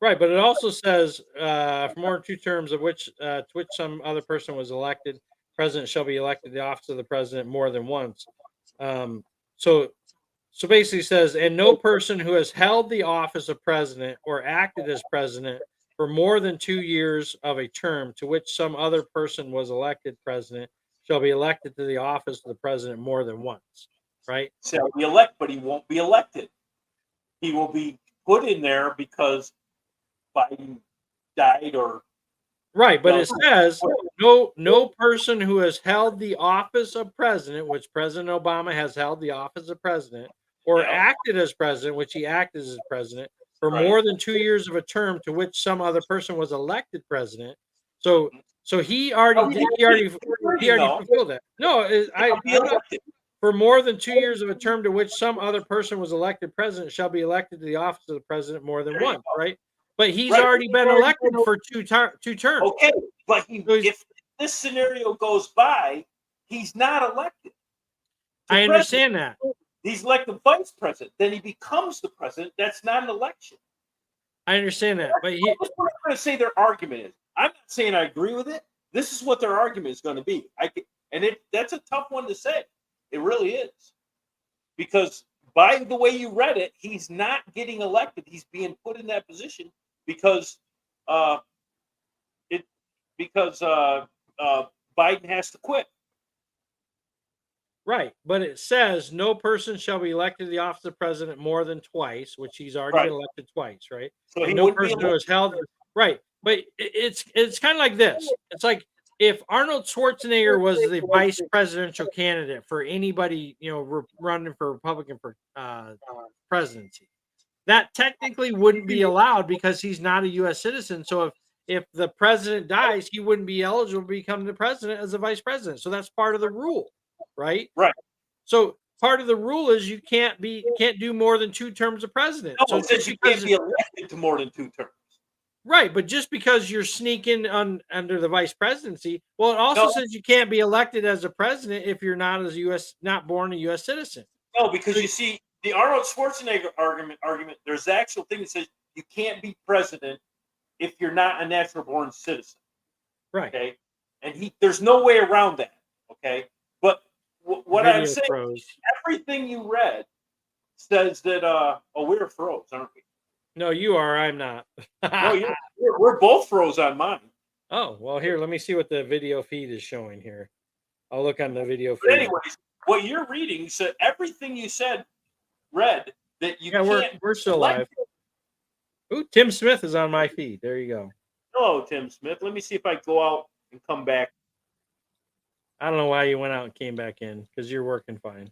Speaker 1: Right. But it also says for more than 2 terms of which to which some other person was elected, president shall be elected to the office of the president more than once. So basically says, and no person who has held the office of president or acted as president for more than 2 years of a term to which some other person was elected president shall be elected to the office of the president more than once, right?
Speaker 2: Shall be elected, but he won't be elected. He will be put in there because Biden died or
Speaker 1: Right, but
Speaker 2: no,
Speaker 1: it says no person who has held the office of president, which President Obama has held the office of president, or
Speaker 2: yeah,
Speaker 1: acted as president, which he acted as president, for
Speaker 2: right.
Speaker 1: more than 2 years of a term to which some other person was elected president. So he already
Speaker 2: Oh,
Speaker 1: did, he already
Speaker 2: no,
Speaker 1: fulfilled that. No,
Speaker 2: he'll be
Speaker 1: I'm not.
Speaker 2: elected.
Speaker 1: For more than 2 years of a term to which some other person was elected president shall be elected to the office of the president more than
Speaker 2: There you
Speaker 1: once, right? But he's
Speaker 2: Right.
Speaker 1: already been elected for two terms.
Speaker 2: Okay, but
Speaker 1: So
Speaker 2: if this scenario goes by, he's not elected. to
Speaker 1: I
Speaker 2: president.
Speaker 1: understand that.
Speaker 2: He's elected vice president. Then he becomes the president. That's not an election.
Speaker 1: I understand that. But
Speaker 2: That's what I'm going to say their argument is. I'm not saying I agree with it. This is what their argument is going to be. That's a tough one to say. It really is. Because by the way you read it, he's not getting elected. He's being put in that position because Biden has to quit.
Speaker 1: right. But it says no person shall be elected to the office of president more than twice, which he's already been elected twice, right?
Speaker 2: So he
Speaker 1: And no
Speaker 2: wouldn't be
Speaker 1: person who has held right. But it's kind of like this. It's like if Arnold Schwarzenegger was the vice presidential candidate for anybody, running for Republican for presidency, that technically wouldn't be allowed because he's not a U.S. citizen. So if the president dies, he wouldn't be eligible to become the president as a vice president. So that's part of the rule, right?
Speaker 2: Right.
Speaker 1: So part of the rule is you can't do more than 2 terms of president.
Speaker 2: No,
Speaker 1: So
Speaker 2: it says you can't be elected to more than 2 terms.
Speaker 1: right, but just because you're sneaking under the vice presidency, well, it also says you can't be elected as a president if you're not born a U.S. citizen.
Speaker 2: No, because you see the Arnold Schwarzenegger argument. There's the actual thing that says you can't be president if you're not a natural born citizen.
Speaker 1: Right.
Speaker 2: Okay, and there's no way around that. Okay, but what I'm saying, everything you read says that. We're froze, aren't we?
Speaker 1: No, you are. I'm not.
Speaker 2: No, we're both froze on mine.
Speaker 1: Oh, well, here, let me see what the video feed is showing here. I'll look on the video feed.
Speaker 2: But anyways, what you're reading said everything you read that you can't.
Speaker 1: We're still live. Ooh, Tim Smith is on my feed. There you go.
Speaker 2: Hello, Tim Smith. Let me see if I go out and come back.
Speaker 1: I don't know why you went out and came back in because you're working fine,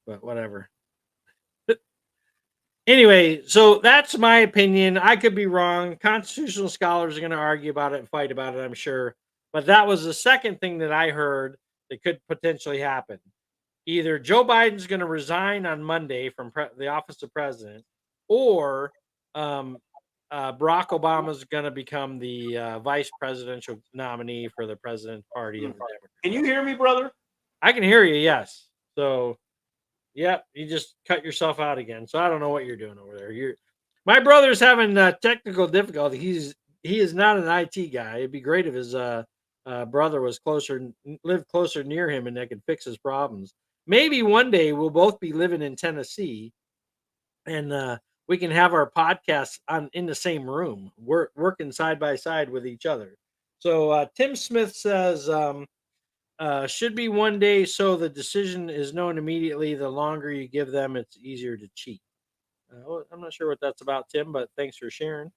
Speaker 1: but whatever. Anyway, so that's my opinion. I could be wrong. Constitutional scholars are going to argue about it and fight about it, I'm sure. But that was the second thing that I heard that could potentially happen. Either Joe Biden's going to resign on Monday from the office of president, or Barack Obama's going to become the vice presidential nominee for the president party of the Democrats.
Speaker 2: Can you hear me, brother?
Speaker 1: I can hear you, yes. So, yep, you just cut yourself out again. So I don't know what you're doing over there. My brother's having technical difficulty. He is not an IT guy. It'd be great if his brother was lived closer near him, and they could fix his problems. Maybe one day we'll both be living in Tennessee, and we can have our podcasts in the same room, working side by side with each other. So Tim Smith says, should be one day, so the decision is known immediately. The longer you give them, it's easier to cheat. I'm not sure what that's about, Tim, but thanks for sharing.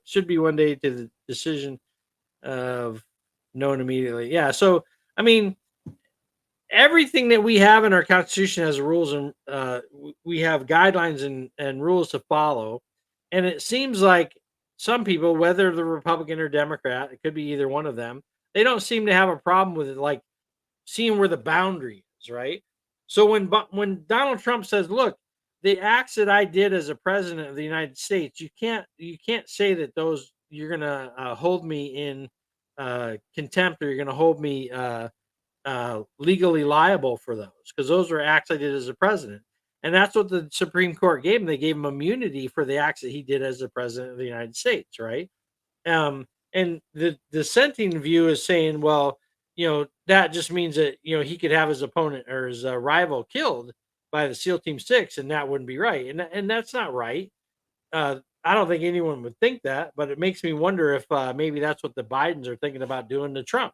Speaker 1: Should be one day to the decision of known immediately. Yeah. So, I mean, everything that we have in our Constitution has rules, and we have guidelines and rules to follow. And it seems like some people, whether they're Republican or Democrat, it could be either one of them, they don't seem to have a problem with it, like seeing where the boundary is, right? So when Donald Trump says, "Look, the acts that I did as a president of the United States, you can't say that those you're gonna hold me in contempt, or you're gonna hold me legally liable for those, because those are acts I did as a president." And that's what the Supreme Court gave him. They gave him immunity for the acts that he did as the president of the United States, right? And the dissenting view is saying, well, that just means that, he could have his opponent or his rival killed by the SEAL Team 6, and that wouldn't be right. And that's not right. I don't think anyone would think that, but it makes me wonder if maybe that's what the Bidens are thinking about doing to Trump.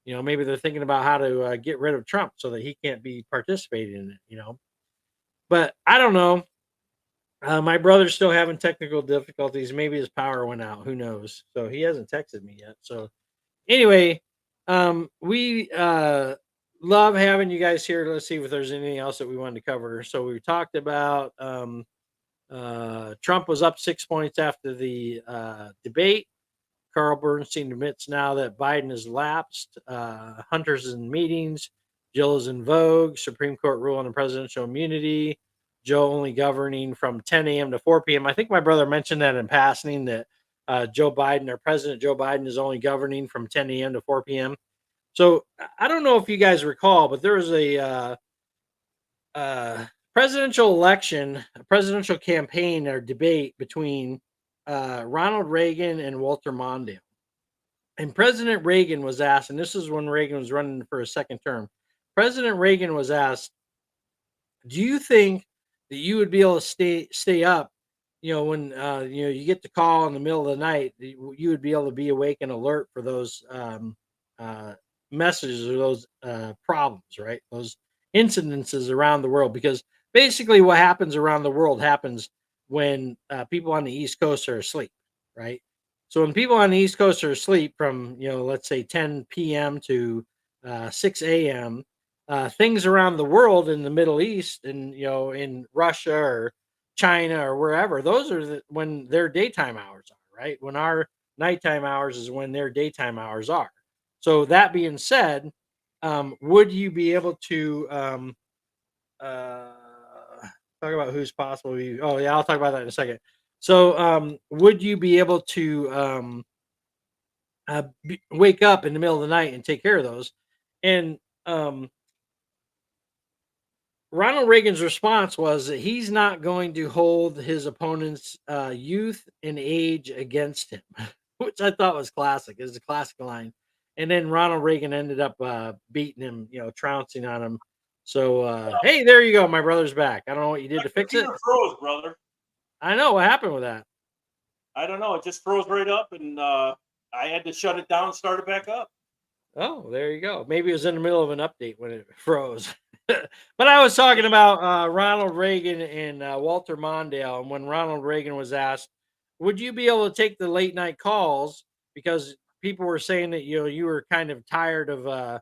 Speaker 1: maybe they're thinking about how to get rid of Trump so that he can't be participating in it. But I don't know. My brother's still having technical difficulties. Maybe his power went out. Who knows? So he hasn't texted me yet. So anyway, we love having you guys here. Let's see if there's anything else that we wanted to cover. So we talked about Trump was up 6 points after the debate. Carl Bernstein admits now that Biden has lapsed. Hunter's in meetings. Jill is in vogue. Supreme Court rule on presidential immunity. Joe only governing from 10 a.m. to 4 p.m. I think my brother mentioned that in passing that Joe Biden, or President Joe Biden, is only governing from 10 a.m. to 4 p.m. So I don't know if you guys recall, but there was a presidential election, a presidential campaign or debate between Ronald Reagan and Walter Mondale. And President Reagan was asked, and this is when Reagan was running for a second term. President Reagan was asked, "Do you think that you would be able to stay up? When you get the call in the middle of the night, you would be able to be awake and alert for those messages or those problems, right? Those incidences around the world, because basically what happens around the world happens when people on the East Coast are asleep, right? So when people on the East Coast are asleep from, let's say 10 p.m. to 6 a.m., things around the world in the Middle East and, in Russia or China or wherever, those are when their daytime hours are, right? When our nighttime hours is when their daytime hours are. So that being said, would you be able to talk about who's possible? Oh yeah, I'll talk about that in a second. So would you be able to wake up in the middle of the night and take care of those? And Ronald Reagan's response was that he's not going to hold his opponent's youth and age against him, which I thought was classic. It was a classic line. And then Ronald Reagan ended up beating him, trouncing on him. So, hey, there you go. My brother's back. I don't know what you did to fix it.
Speaker 2: Froze, brother.
Speaker 1: I know what happened with that.
Speaker 2: I don't know. It just froze right up, and I had to shut it down and start it back up.
Speaker 1: Oh, there you go. Maybe it was in the middle of an update when it froze. But I was talking about Ronald Reagan and Walter Mondale. And when Ronald Reagan was asked, would you be able to take the late night calls? Because people were saying that, you were kind of tired of,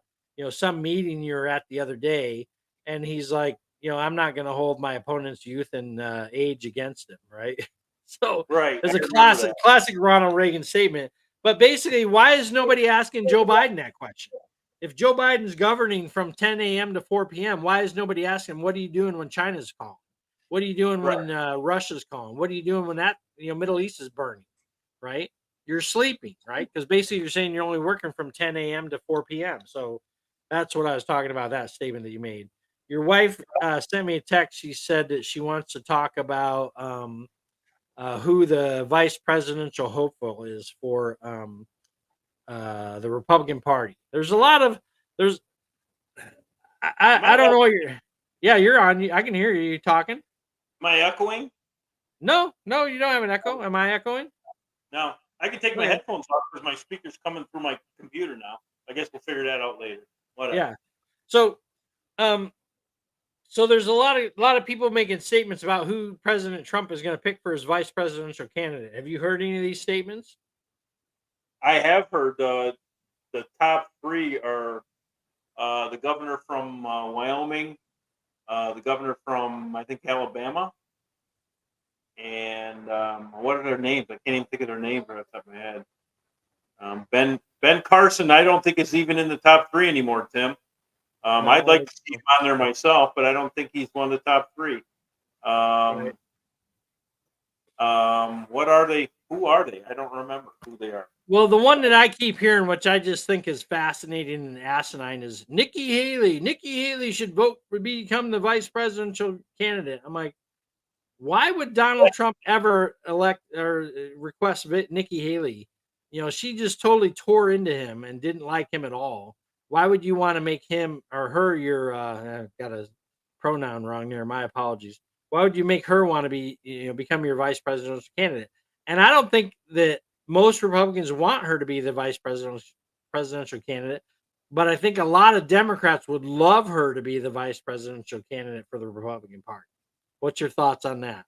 Speaker 1: some meeting you were at the other day. And he's like, I'm not going to hold my opponent's youth and age against him. Right. So
Speaker 2: right,
Speaker 1: it's a classic Ronald Reagan statement. But basically, why is nobody asking Joe Biden that question? If Joe Biden's governing from 10 a.m. to 4 p.m., why is nobody asking, what are you doing when China's calling? What are you doing when Russia's calling? What are you doing when that, Middle East is burning, right? You're sleeping, right? Because basically you're saying you're only working from 10 a.m. to 4 p.m. So that's what I was talking about, that statement that you made. Your wife sent me a text. She said that she wants to talk about who the vice presidential hopeful is for the Republican Party. There's a lot of I don't know what you're on. I can hear you talking.
Speaker 2: Am I echoing?
Speaker 1: No, you don't have an echo. Am I echoing?
Speaker 2: No, I can take my headphones off because my speaker's coming through my computer now. I guess we'll figure that out later. Whatever.
Speaker 1: Yeah. So there's a lot of people making statements about who President Trump is going to pick for his vice presidential candidate. Have you heard any of these statements?
Speaker 2: I have heard the top three are the governor from Wyoming, the governor from, I think, Alabama, and what are their names? I can't even think of their names right off the top of my head. Ben Carson, I don't think is even in the top three anymore, Tim. I'd like to see him on there myself, but I don't think he's one of the top three. What are they? Who are they? I don't remember who they are.
Speaker 1: Well, the one that I keep hearing, which I just think is fascinating and asinine, is Nikki Haley. Nikki Haley should become the vice presidential candidate. I'm like, why would Donald Trump ever elect or request Nikki Haley? She just totally tore into him and didn't like him at all. Why would you want to make him or her your? I've got a pronoun wrong there. My apologies. Why would you make her want to become your vice presidential candidate? And I don't think that most Republicans want her to be the vice presidential candidate. but I think a lot of Democrats would love her to be the vice presidential candidate for the Republican Party. What's your thoughts on that?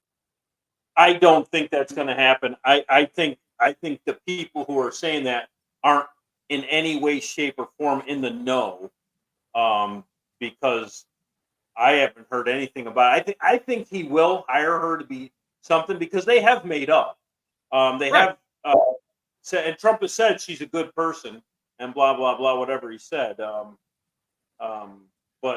Speaker 2: I don't think that's going to happen. I think the people who are saying that aren't in any way, shape, or form in the know, because I haven't heard anything about it. I think he will hire her to be something because they have made up. They
Speaker 1: Right.
Speaker 2: have said, and Trump has said she's a good person and blah blah blah, whatever he said. But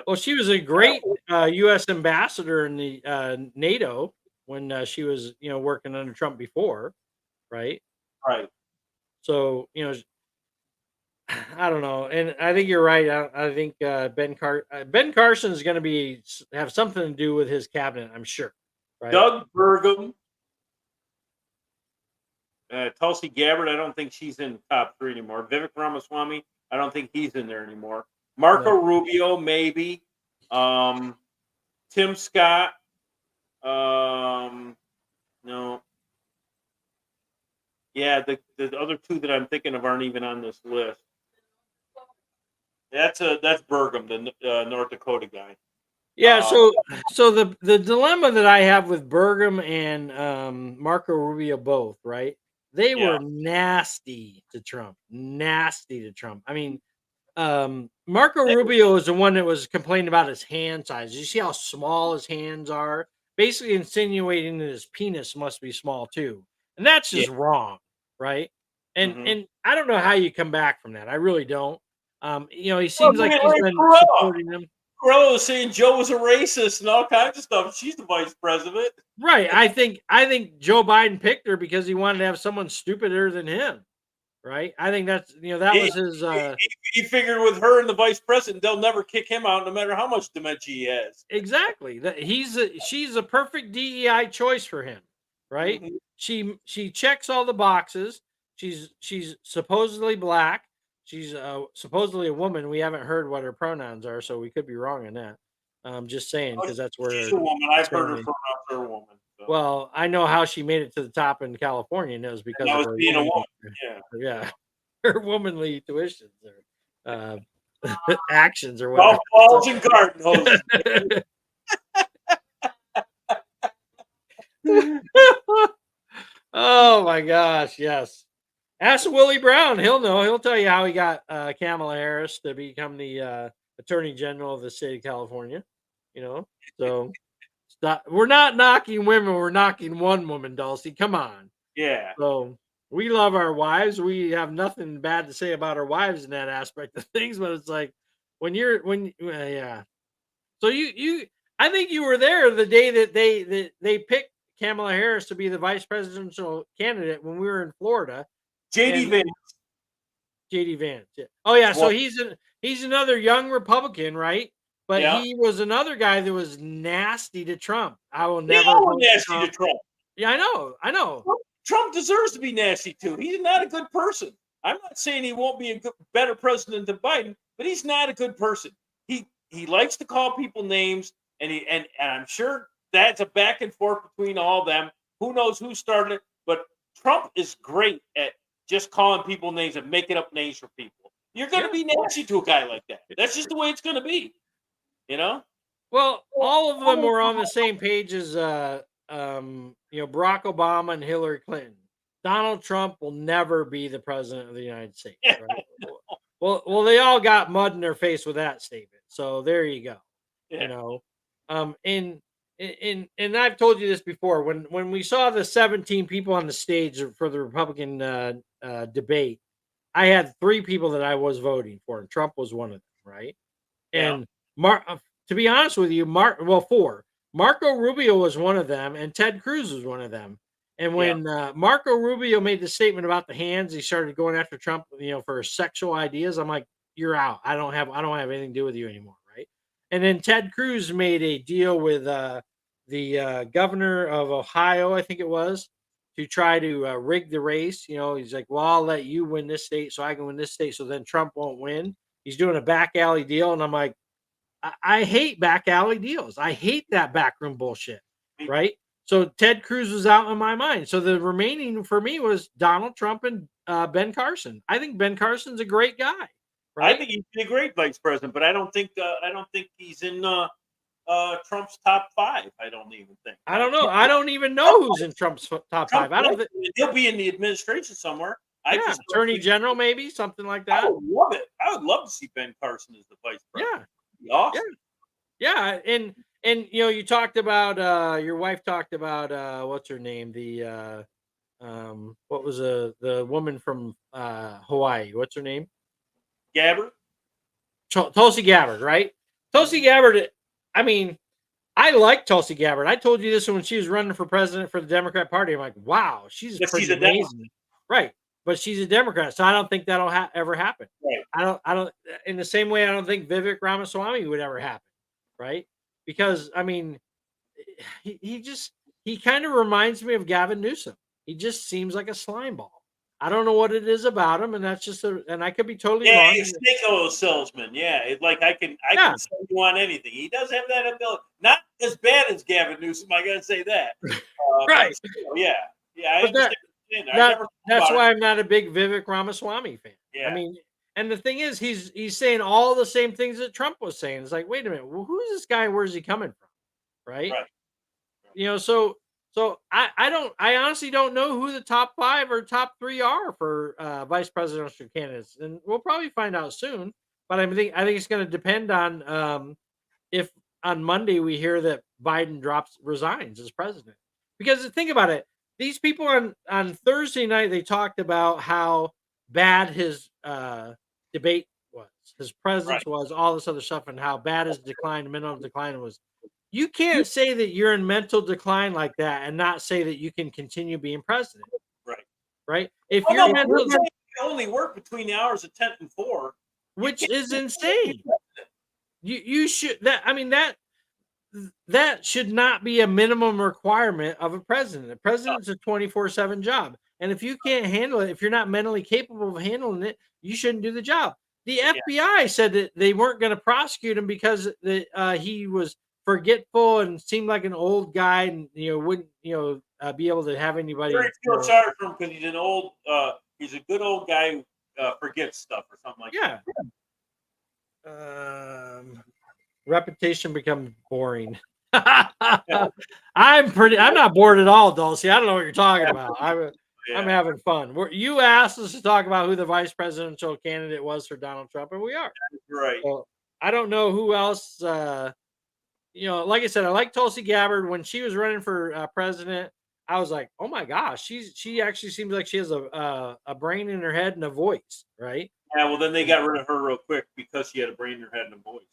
Speaker 1: Well, she was a great U.S. ambassador in the NATO when she was, working under Trump before, right?
Speaker 2: right,
Speaker 1: So, I don't know, and I think you're right. I think Ben Carson is going to have something to do with his cabinet. I'm sure, right?
Speaker 2: Doug Burgum, Tulsi Gabbard. I don't think she's in top three anymore. Vivek Ramaswamy. I don't think he's in there anymore. Marco
Speaker 1: No.
Speaker 2: Rubio, maybe. Tim Scott. No. Yeah, the other two that I'm thinking of aren't even on this list. That's Burgum, the North Dakota guy.
Speaker 1: Yeah,
Speaker 2: Um,
Speaker 1: so the dilemma that I have with Burgum and Marco Rubio both, right? They
Speaker 2: yeah,
Speaker 1: were nasty to Trump. Nasty to Trump. I mean, Marco Rubio is the one that was complaining about his hand size. You see how small his hands are? Basically insinuating that his penis must be small too. And that's
Speaker 2: yeah.
Speaker 1: just wrong, right? And
Speaker 2: Mm-hmm.
Speaker 1: and I don't know how you come back from that. I really don't. He
Speaker 2: Well,
Speaker 1: seems
Speaker 2: look
Speaker 1: like
Speaker 2: at
Speaker 1: he's
Speaker 2: Larry
Speaker 1: been
Speaker 2: Perrella.
Speaker 1: supporting them.
Speaker 2: Perrella was saying Joe was a racist and all kinds of stuff. She's the vice president.
Speaker 1: Right. I think Joe Biden picked her because he wanted to have someone stupider than him. Right. I think that
Speaker 2: He,
Speaker 1: was his
Speaker 2: he figured with her and the vice president, they'll never kick him out, no matter how much dementia he has.
Speaker 1: exactly that she's a perfect DEI choice for him. Right.
Speaker 2: Mm-hmm.
Speaker 1: She checks all the boxes. She's supposedly black. She's supposedly a woman. We haven't heard what her pronouns are, so we could be wrong on that. Just saying, because that's where
Speaker 2: She's a woman. I've heard her
Speaker 1: family.
Speaker 2: pronouns are a woman. So.
Speaker 1: Well, I know how she made it to the top in California, and it was
Speaker 2: And
Speaker 1: because
Speaker 2: that
Speaker 1: of
Speaker 2: was
Speaker 1: her
Speaker 2: being a
Speaker 1: womanly,
Speaker 2: woman. Yeah.
Speaker 1: yeah, her womanly tuitions or actions or
Speaker 2: Golf
Speaker 1: whatever.
Speaker 2: balls and garden hoses.
Speaker 1: Oh my gosh, yes. Ask Willie Brown. He'll know. He'll tell you how he got Kamala Harris to become the Attorney General of the state of California. So we're not knocking women. We're knocking one woman, Dulcie. Come on.
Speaker 2: Yeah.
Speaker 1: So we love our wives. We have nothing bad to say about our wives in that aspect of things. But it's like yeah. So I think you were there the day that they picked Kamala Harris to be the vice presidential candidate when we were in Florida.
Speaker 2: JD
Speaker 1: And
Speaker 2: Vance.
Speaker 1: JD Vance. Yeah. Oh yeah, so
Speaker 2: Well,
Speaker 1: he's another young Republican, right? But
Speaker 2: yeah.
Speaker 1: he was another guy that was nasty to Trump. I will
Speaker 2: They
Speaker 1: never
Speaker 2: all were
Speaker 1: vote
Speaker 2: nasty
Speaker 1: Trump.
Speaker 2: to Trump.
Speaker 1: Yeah, I know.
Speaker 2: Trump deserves to be nasty too. He's not a good person. I'm not saying he won't be a better president than Biden, but he's not a good person. He likes to call people names, and I'm sure that's a back and forth between all of them. Who knows who started it? But Trump is great at just calling people names and making up names for people. You're going to be nasty to a guy like that. That's just the way it's going to be.
Speaker 1: Well, all of them were on the same page as Barack Obama and Hillary Clinton. Donald Trump will never be the president of the United States. Right? Well, they all got mud in their face with that statement. So there you go.
Speaker 2: Yeah.
Speaker 1: And I've told you this before. When we saw the 17 people on the stage for the Republican debate, I had 3 people that I was voting for, and Trump was one of them, right?
Speaker 2: Yeah.
Speaker 1: And to be honest with you, 4. Marco Rubio was one of them, and Ted Cruz was one of them. And when Marco Rubio made the statement about the hands, he started going after Trump, for sexual ideas. I'm like, you're out. I don't have anything to do with you anymore, right? And then Ted Cruz made a deal with the governor of Ohio, I think it was, to try to rig the race. He's like, well, I'll let you win this state so I can win this state, so then Trump won't win. He's doing a back alley deal, and I'm like, I hate back alley deals. I hate that backroom bullshit, right? So Ted Cruz was out in my mind. So the remaining for me was Donald Trump and Ben Carson. I think Ben Carson's a great guy. right?
Speaker 2: I think he'd be a great vice president, but I don't think he's in Trump's top 5. I don't even think.
Speaker 1: I don't know. I don't even know who's in Trump's top 5. I don't think.
Speaker 2: He'll be in the administration somewhere. I
Speaker 1: Yeah,
Speaker 2: just
Speaker 1: Attorney General, maybe something like
Speaker 2: I
Speaker 1: that.
Speaker 2: would love it. I would love to see Ben Carson as the vice president.
Speaker 1: Yeah,
Speaker 2: Awesome.
Speaker 1: yeah, and you talked about your wife talked about what's her name, the what was the woman from Hawaii? What's her name?
Speaker 2: Gabbard.
Speaker 1: Tulsi Gabbard, right? Tulsi Gabbard. I mean, I like Tulsi Gabbard. I told you this when she was running for president for the Democrat Party. I'm like, wow, she's pretty amazing, right? But she's a Democrat, so I don't think that'll ever happen.
Speaker 2: Right.
Speaker 1: I don't. In the same way, I don't think Vivek Ramaswamy would ever happen, right? Because I mean, he kind of reminds me of Gavin Newsom. He just seems like a slime ball. I don't know what it is about him, and that's just and I could be totally
Speaker 2: Yeah,
Speaker 1: wrong.
Speaker 2: he's a snake oil salesman. Yeah, like I can sell you on anything. He does have that ability. Not as bad as Gavin Newsom. I gotta say that.
Speaker 1: Right.
Speaker 2: Yeah. I
Speaker 1: But
Speaker 2: understand.
Speaker 1: That's why I'm not a big Vivek Ramaswamy fan.
Speaker 2: Yeah.
Speaker 1: I mean, and the thing is, he's saying all the same things that Trump was saying. It's like, wait a minute, well, who's this guy? Where's he coming from? Right. So I honestly don't know who the top 5 or top 3 are for vice presidential candidates, and we'll probably find out soon. But I think it's going to depend on if on Monday we hear that Biden resigns as president. Because think about it, these people on Thursday night they talked about how bad his debate was, his presence was, all this other stuff, and how bad his mental decline was. You can't say that you're in mental decline like that and not say that you can continue being president. Right? If you're mental,
Speaker 2: you only work between the hours of 10 and 4,
Speaker 1: which is insane. You should that should not be a minimum requirement of a president. A president's a 24/7 job. And if you can't handle it, if you're not mentally capable of handling it, you shouldn't do the job. The FBI said that they weren't going to prosecute him because he was forgetful and seemed like an old guy, and wouldn't be able to have anybody.
Speaker 2: I feel sorry for him because he's an old, he's a good old guy who forgets stuff or something like
Speaker 1: that. Repetition becomes boring. I'm not bored at all, Dulcie. I don't know what you're talking about. I'm having fun. You asked us to talk about who the vice presidential candidate was for Donald Trump, and we are.
Speaker 2: Right.
Speaker 1: So, I don't know who else. Like I said, I like Tulsi Gabbard. When she was running for president, I was like, oh my gosh, she actually seems like she has a brain in her head and a voice, right?
Speaker 2: Yeah, well, then they got rid of her real quick because she had a brain in her head and a voice.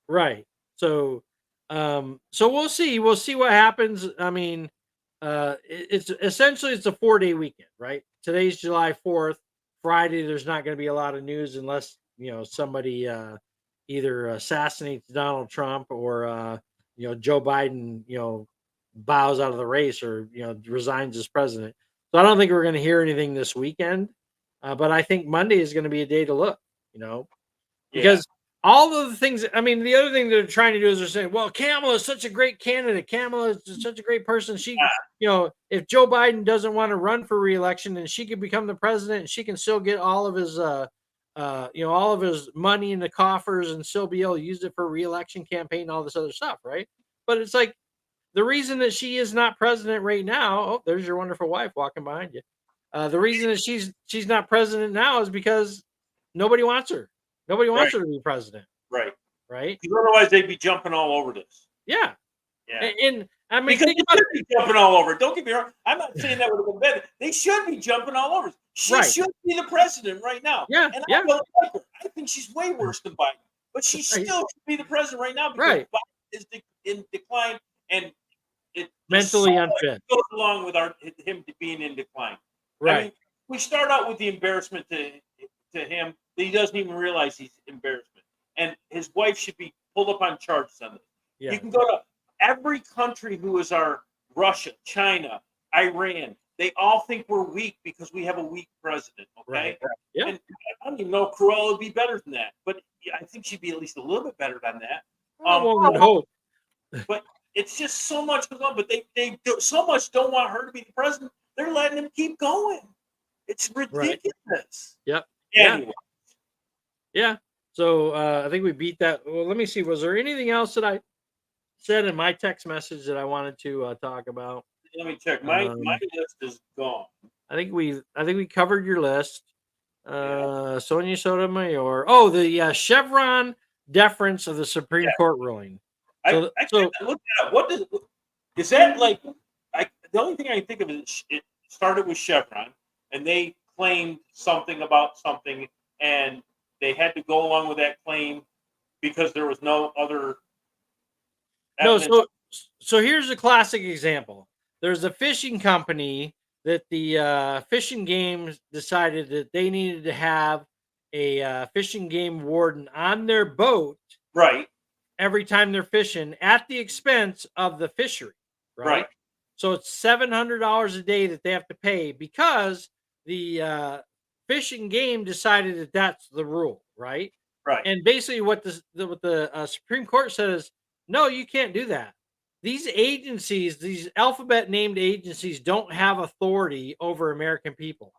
Speaker 1: Right. So we'll see. We'll see what happens. I mean, it's essentially a 4-day weekend, right? Today's July 4th. Friday, there's not going to be a lot of news unless somebody either assassinates Donald Trump or Joe Biden bows out of the race or resigns as president. So I don't think we're going to hear anything this weekend. But I think Monday is going to be a day to look. Because all of the things. I mean, the other thing they're trying to do is they're saying, "Well, Kamala is such a great candidate. Kamala is such a great person. She, if Joe Biden doesn't want to run for re-election, then she could become the president, and she can still get all of his, all of his money in the coffers, and still be able to use it for re-election campaign, and all this other stuff, right?" But it's like the reason that she is not president right now. Oh, there's your wonderful wife walking behind you. The reason that she's not president now is because nobody wants her. Nobody wants her to be president.
Speaker 2: Right.
Speaker 1: Because
Speaker 2: otherwise they'd be jumping all over this.
Speaker 1: Yeah. And I mean,
Speaker 2: because they should be jumping all over. Don't get me wrong. I'm not saying that would have been better. They should be jumping all over. She should be the president right now.
Speaker 1: Yeah.
Speaker 2: And I don't like her. I think she's way worse than Biden. But she still should be the president right now because Biden is in decline and it
Speaker 1: mentally unfit.
Speaker 2: Goes along with him being in decline.
Speaker 1: Right.
Speaker 2: I mean, we start out with the embarrassment to him that he doesn't even realize he's embarrassment. And his wife should be pulled up on charges on this. Yeah. You can go to every country who is our Russia, China, Iran. They all think we're weak because we have a weak president. Okay.
Speaker 1: Right. Yeah.
Speaker 2: And I don't even know if Cruella would be better than that, but I think she'd be at least a little bit better than that.
Speaker 1: One would hope.
Speaker 2: But it's just so much goes on. But they do, so much don't want her to be the president. They're letting him keep going. It's ridiculous.
Speaker 1: Yep.
Speaker 2: Anyway.
Speaker 1: Yeah. So I think we beat that. Well, let me see. Was there anything else that I said in my text message that I wanted to talk about?
Speaker 2: Let me check. My
Speaker 1: Um,
Speaker 2: list is gone.
Speaker 1: I think we covered your list.
Speaker 2: Yeah.
Speaker 1: Sonia Sotomayor. Oh, the Chevron deference of the Supreme
Speaker 2: Yeah.
Speaker 1: Court ruling.
Speaker 2: I
Speaker 1: So,
Speaker 2: I
Speaker 1: so
Speaker 2: looked it up. Is that like? The only thing I can think of is it started with Chevron, and they claimed something about something, and they had to go along with that claim because there was no other
Speaker 1: no,
Speaker 2: evidence.
Speaker 1: so here's a classic example. There's a fishing company that the fishing games decided that they needed to have a fishing game warden on their boat
Speaker 2: Right,
Speaker 1: every time they're fishing at the expense of the fishery,
Speaker 2: right,
Speaker 1: right? So it's $700 a day that they have to pay because the fishing game decided that that's the rule, right?
Speaker 2: right,
Speaker 1: And basically, what the Supreme Court says, no, you can't do that. These agencies, these alphabet named agencies, don't have authority over American people.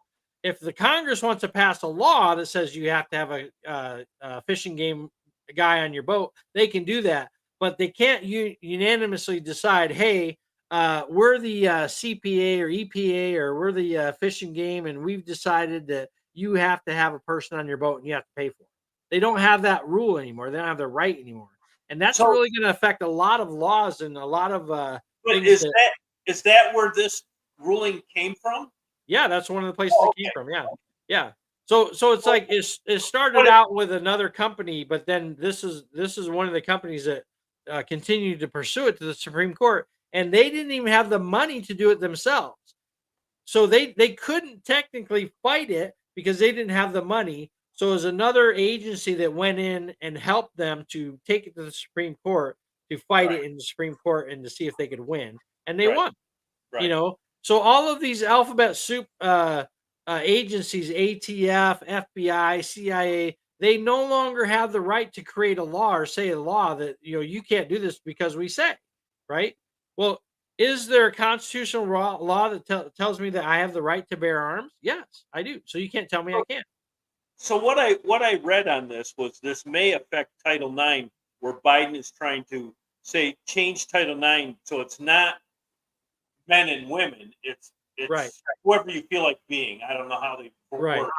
Speaker 1: If the Congress wants to pass a law that says you have to have a fishing game guy on your boat, they can do that, but they can't unanimously decide, hey, we're the CPA or EPA or we're the fishing game, and we've decided that you have to have a person on your boat and you have to pay for it. They don't have that rule anymore. They don't have the right anymore, and that's
Speaker 2: So,
Speaker 1: really going to affect a lot of laws and a lot of
Speaker 2: but
Speaker 1: things that.
Speaker 2: is that where this ruling came from?
Speaker 1: Yeah, that's one of the places
Speaker 2: Oh,
Speaker 1: it came
Speaker 2: okay.
Speaker 1: from. Yeah, yeah. So it's
Speaker 2: Well,
Speaker 1: like it
Speaker 2: what
Speaker 1: started
Speaker 2: if,
Speaker 1: out with another company, but then this is one of the companies that continued to pursue it to the Supreme Court, and they didn't even have the money to do it themselves. So they couldn't technically fight it because they didn't have the money. So it was another agency that went in and helped them to take it to the Supreme Court to fight
Speaker 2: right,
Speaker 1: it in the Supreme Court and to see if they could win, and they
Speaker 2: right,
Speaker 1: won. you
Speaker 2: right.
Speaker 1: know so all of these alphabet soup agencies, ATF, FBI, CIA, they no longer have the right to create a law or say a law that you can't do this because we say, right? Well, is there a constitutional law that tells me that I have the right to bear arms? Yes, I do. So you can't tell me I
Speaker 2: So,
Speaker 1: can't.
Speaker 2: so what I read on this was this may affect Title IX, where Biden is trying to say change Title IX so it's not men and women.
Speaker 1: Right,
Speaker 2: It's whoever you feel like being. I don't know how they
Speaker 1: right,
Speaker 2: work,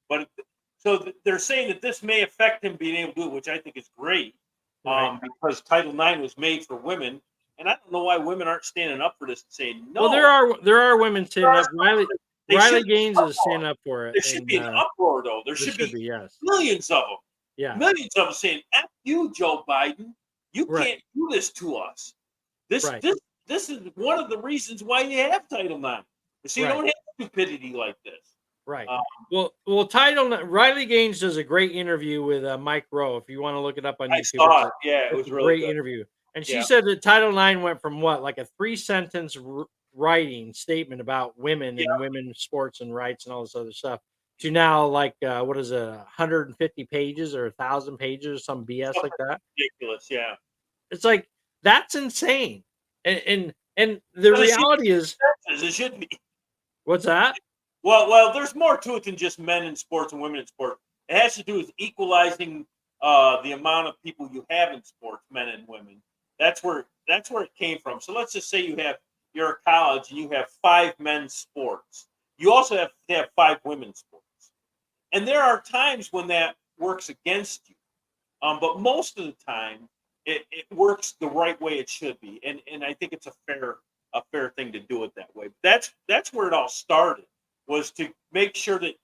Speaker 2: but they're saying that this may affect him being able to do it, which I think is great,
Speaker 1: right.
Speaker 2: because Title IX was made for women, and I don't know why women aren't standing up for this and saying
Speaker 1: Well,
Speaker 2: no.
Speaker 1: there are women standing up.
Speaker 2: They
Speaker 1: Riley
Speaker 2: should be
Speaker 1: Gaines
Speaker 2: an
Speaker 1: is
Speaker 2: uproar.
Speaker 1: standing up for it,
Speaker 2: There should
Speaker 1: and
Speaker 2: be an uproar, though. There
Speaker 1: there
Speaker 2: should
Speaker 1: should
Speaker 2: be
Speaker 1: be, yes.
Speaker 2: millions of them,
Speaker 1: Yeah,
Speaker 2: millions of them saying, "F you, Joe Biden. You
Speaker 1: right,
Speaker 2: can't do this to us." This
Speaker 1: right,
Speaker 2: this this is one of the reasons why you have Title IX. So you
Speaker 1: right.
Speaker 2: don't have stupidity like this.
Speaker 1: Right.
Speaker 2: Um,
Speaker 1: Well, Riley Gaines does a great interview with Mike Rowe. If you want to look it up on
Speaker 2: I
Speaker 1: YouTube,
Speaker 2: saw it. Yeah, it
Speaker 1: it's
Speaker 2: was
Speaker 1: a
Speaker 2: really
Speaker 1: great
Speaker 2: good.
Speaker 1: interview. And she
Speaker 2: Yeah.
Speaker 1: said that Title IX went from what, like a 3 sentence writing statement about women
Speaker 2: Yeah.
Speaker 1: and women's sports and rights and all this other stuff to now like what is it, 150 pages or 1,000 pages or some BS like
Speaker 2: Something
Speaker 1: that.
Speaker 2: ridiculous. Yeah.
Speaker 1: It's like that's insane. And the
Speaker 2: But it should
Speaker 1: reality is,
Speaker 2: be. It should be.
Speaker 1: what's that?
Speaker 2: Well, there's more to it than just men in sports and women in sports. It has to do with equalizing the amount of people you have in sports, men and women. That's where it came from. So let's just say you're a college and you have 5 men's sports. You also have to have 5 women's sports. And there are times when that works against you. But most of the time it works the right way it should be. And I think it's a fair thing to do it that way. That's where it all started, was to make sure that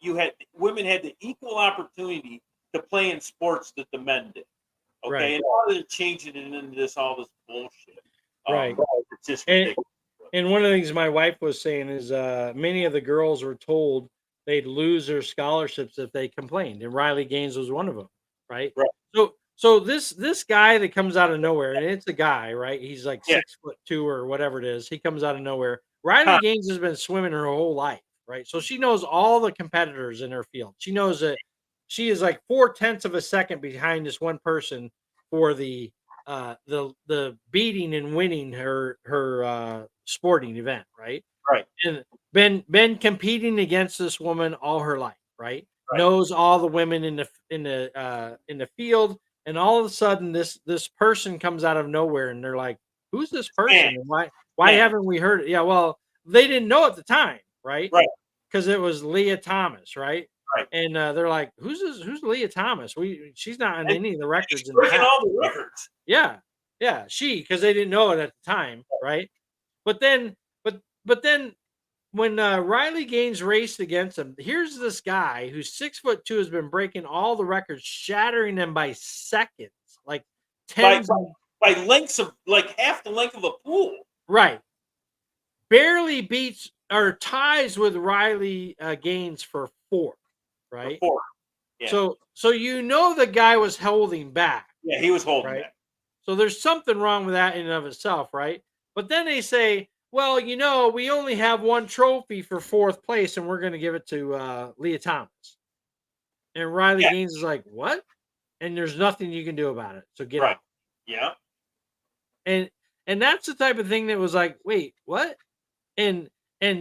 Speaker 2: women had the equal opportunity to play in sports that the men did.
Speaker 1: Right.
Speaker 2: Okay, and now they're changing it into all this bullshit.
Speaker 1: Right.
Speaker 2: It's just
Speaker 1: And
Speaker 2: ridiculous.
Speaker 1: And one of the things my wife was saying is many of the girls were told they'd lose their scholarships if they complained, and Riley Gaines was one of them, right?
Speaker 2: Right.
Speaker 1: So this guy that comes out of nowhere, and it's a guy, right? He's like
Speaker 2: Yeah.
Speaker 1: 6'2" or whatever it is. He comes out of nowhere. Riley
Speaker 2: Huh.
Speaker 1: Gaines has been swimming her whole life, right? So she knows all the competitors in her field. She knows that she is like 4/10 of a second behind this one person for the beating and winning her sporting event, right?
Speaker 2: Right.
Speaker 1: And been competing against this woman all her life, right? knows all the women in the field, and all of a sudden this person comes out of nowhere, and they're like, "Who's this person?
Speaker 2: Man,
Speaker 1: And why
Speaker 2: man.
Speaker 1: haven't we heard it?" Yeah, well, they didn't know at the time, right?
Speaker 2: Right,
Speaker 1: Because it was Leah Thomas, right?
Speaker 2: right.
Speaker 1: And they're like, "Who's this? Who's Leah Thomas? She's not on
Speaker 2: And
Speaker 1: any of the
Speaker 2: she's
Speaker 1: records in the
Speaker 2: breaking
Speaker 1: past."
Speaker 2: all the records.
Speaker 1: Yeah, yeah, because they didn't know it at the time, right? But then, but then when Riley Gaines raced against him, here's this guy who's 6'2" has been breaking all the records, shattering them by seconds, like
Speaker 2: By
Speaker 1: tens.
Speaker 2: by lengths of like half the length of a pool.
Speaker 1: Right, barely beats or ties with Riley Gaines for fourth, right?
Speaker 2: Before. Yeah.
Speaker 1: So the guy was holding back,
Speaker 2: Yeah, he was holding
Speaker 1: right?
Speaker 2: back.
Speaker 1: So there's something wrong with that in and of itself, right? But then they say, well, we only have one trophy for fourth place, and we're going to give it to Leah Thomas. And Riley
Speaker 2: Yeah,
Speaker 1: Gaines is like, what? And there's nothing you can do about it. So get
Speaker 2: right.
Speaker 1: out.
Speaker 2: Yeah.
Speaker 1: And that's the type of thing that was like, wait, what? And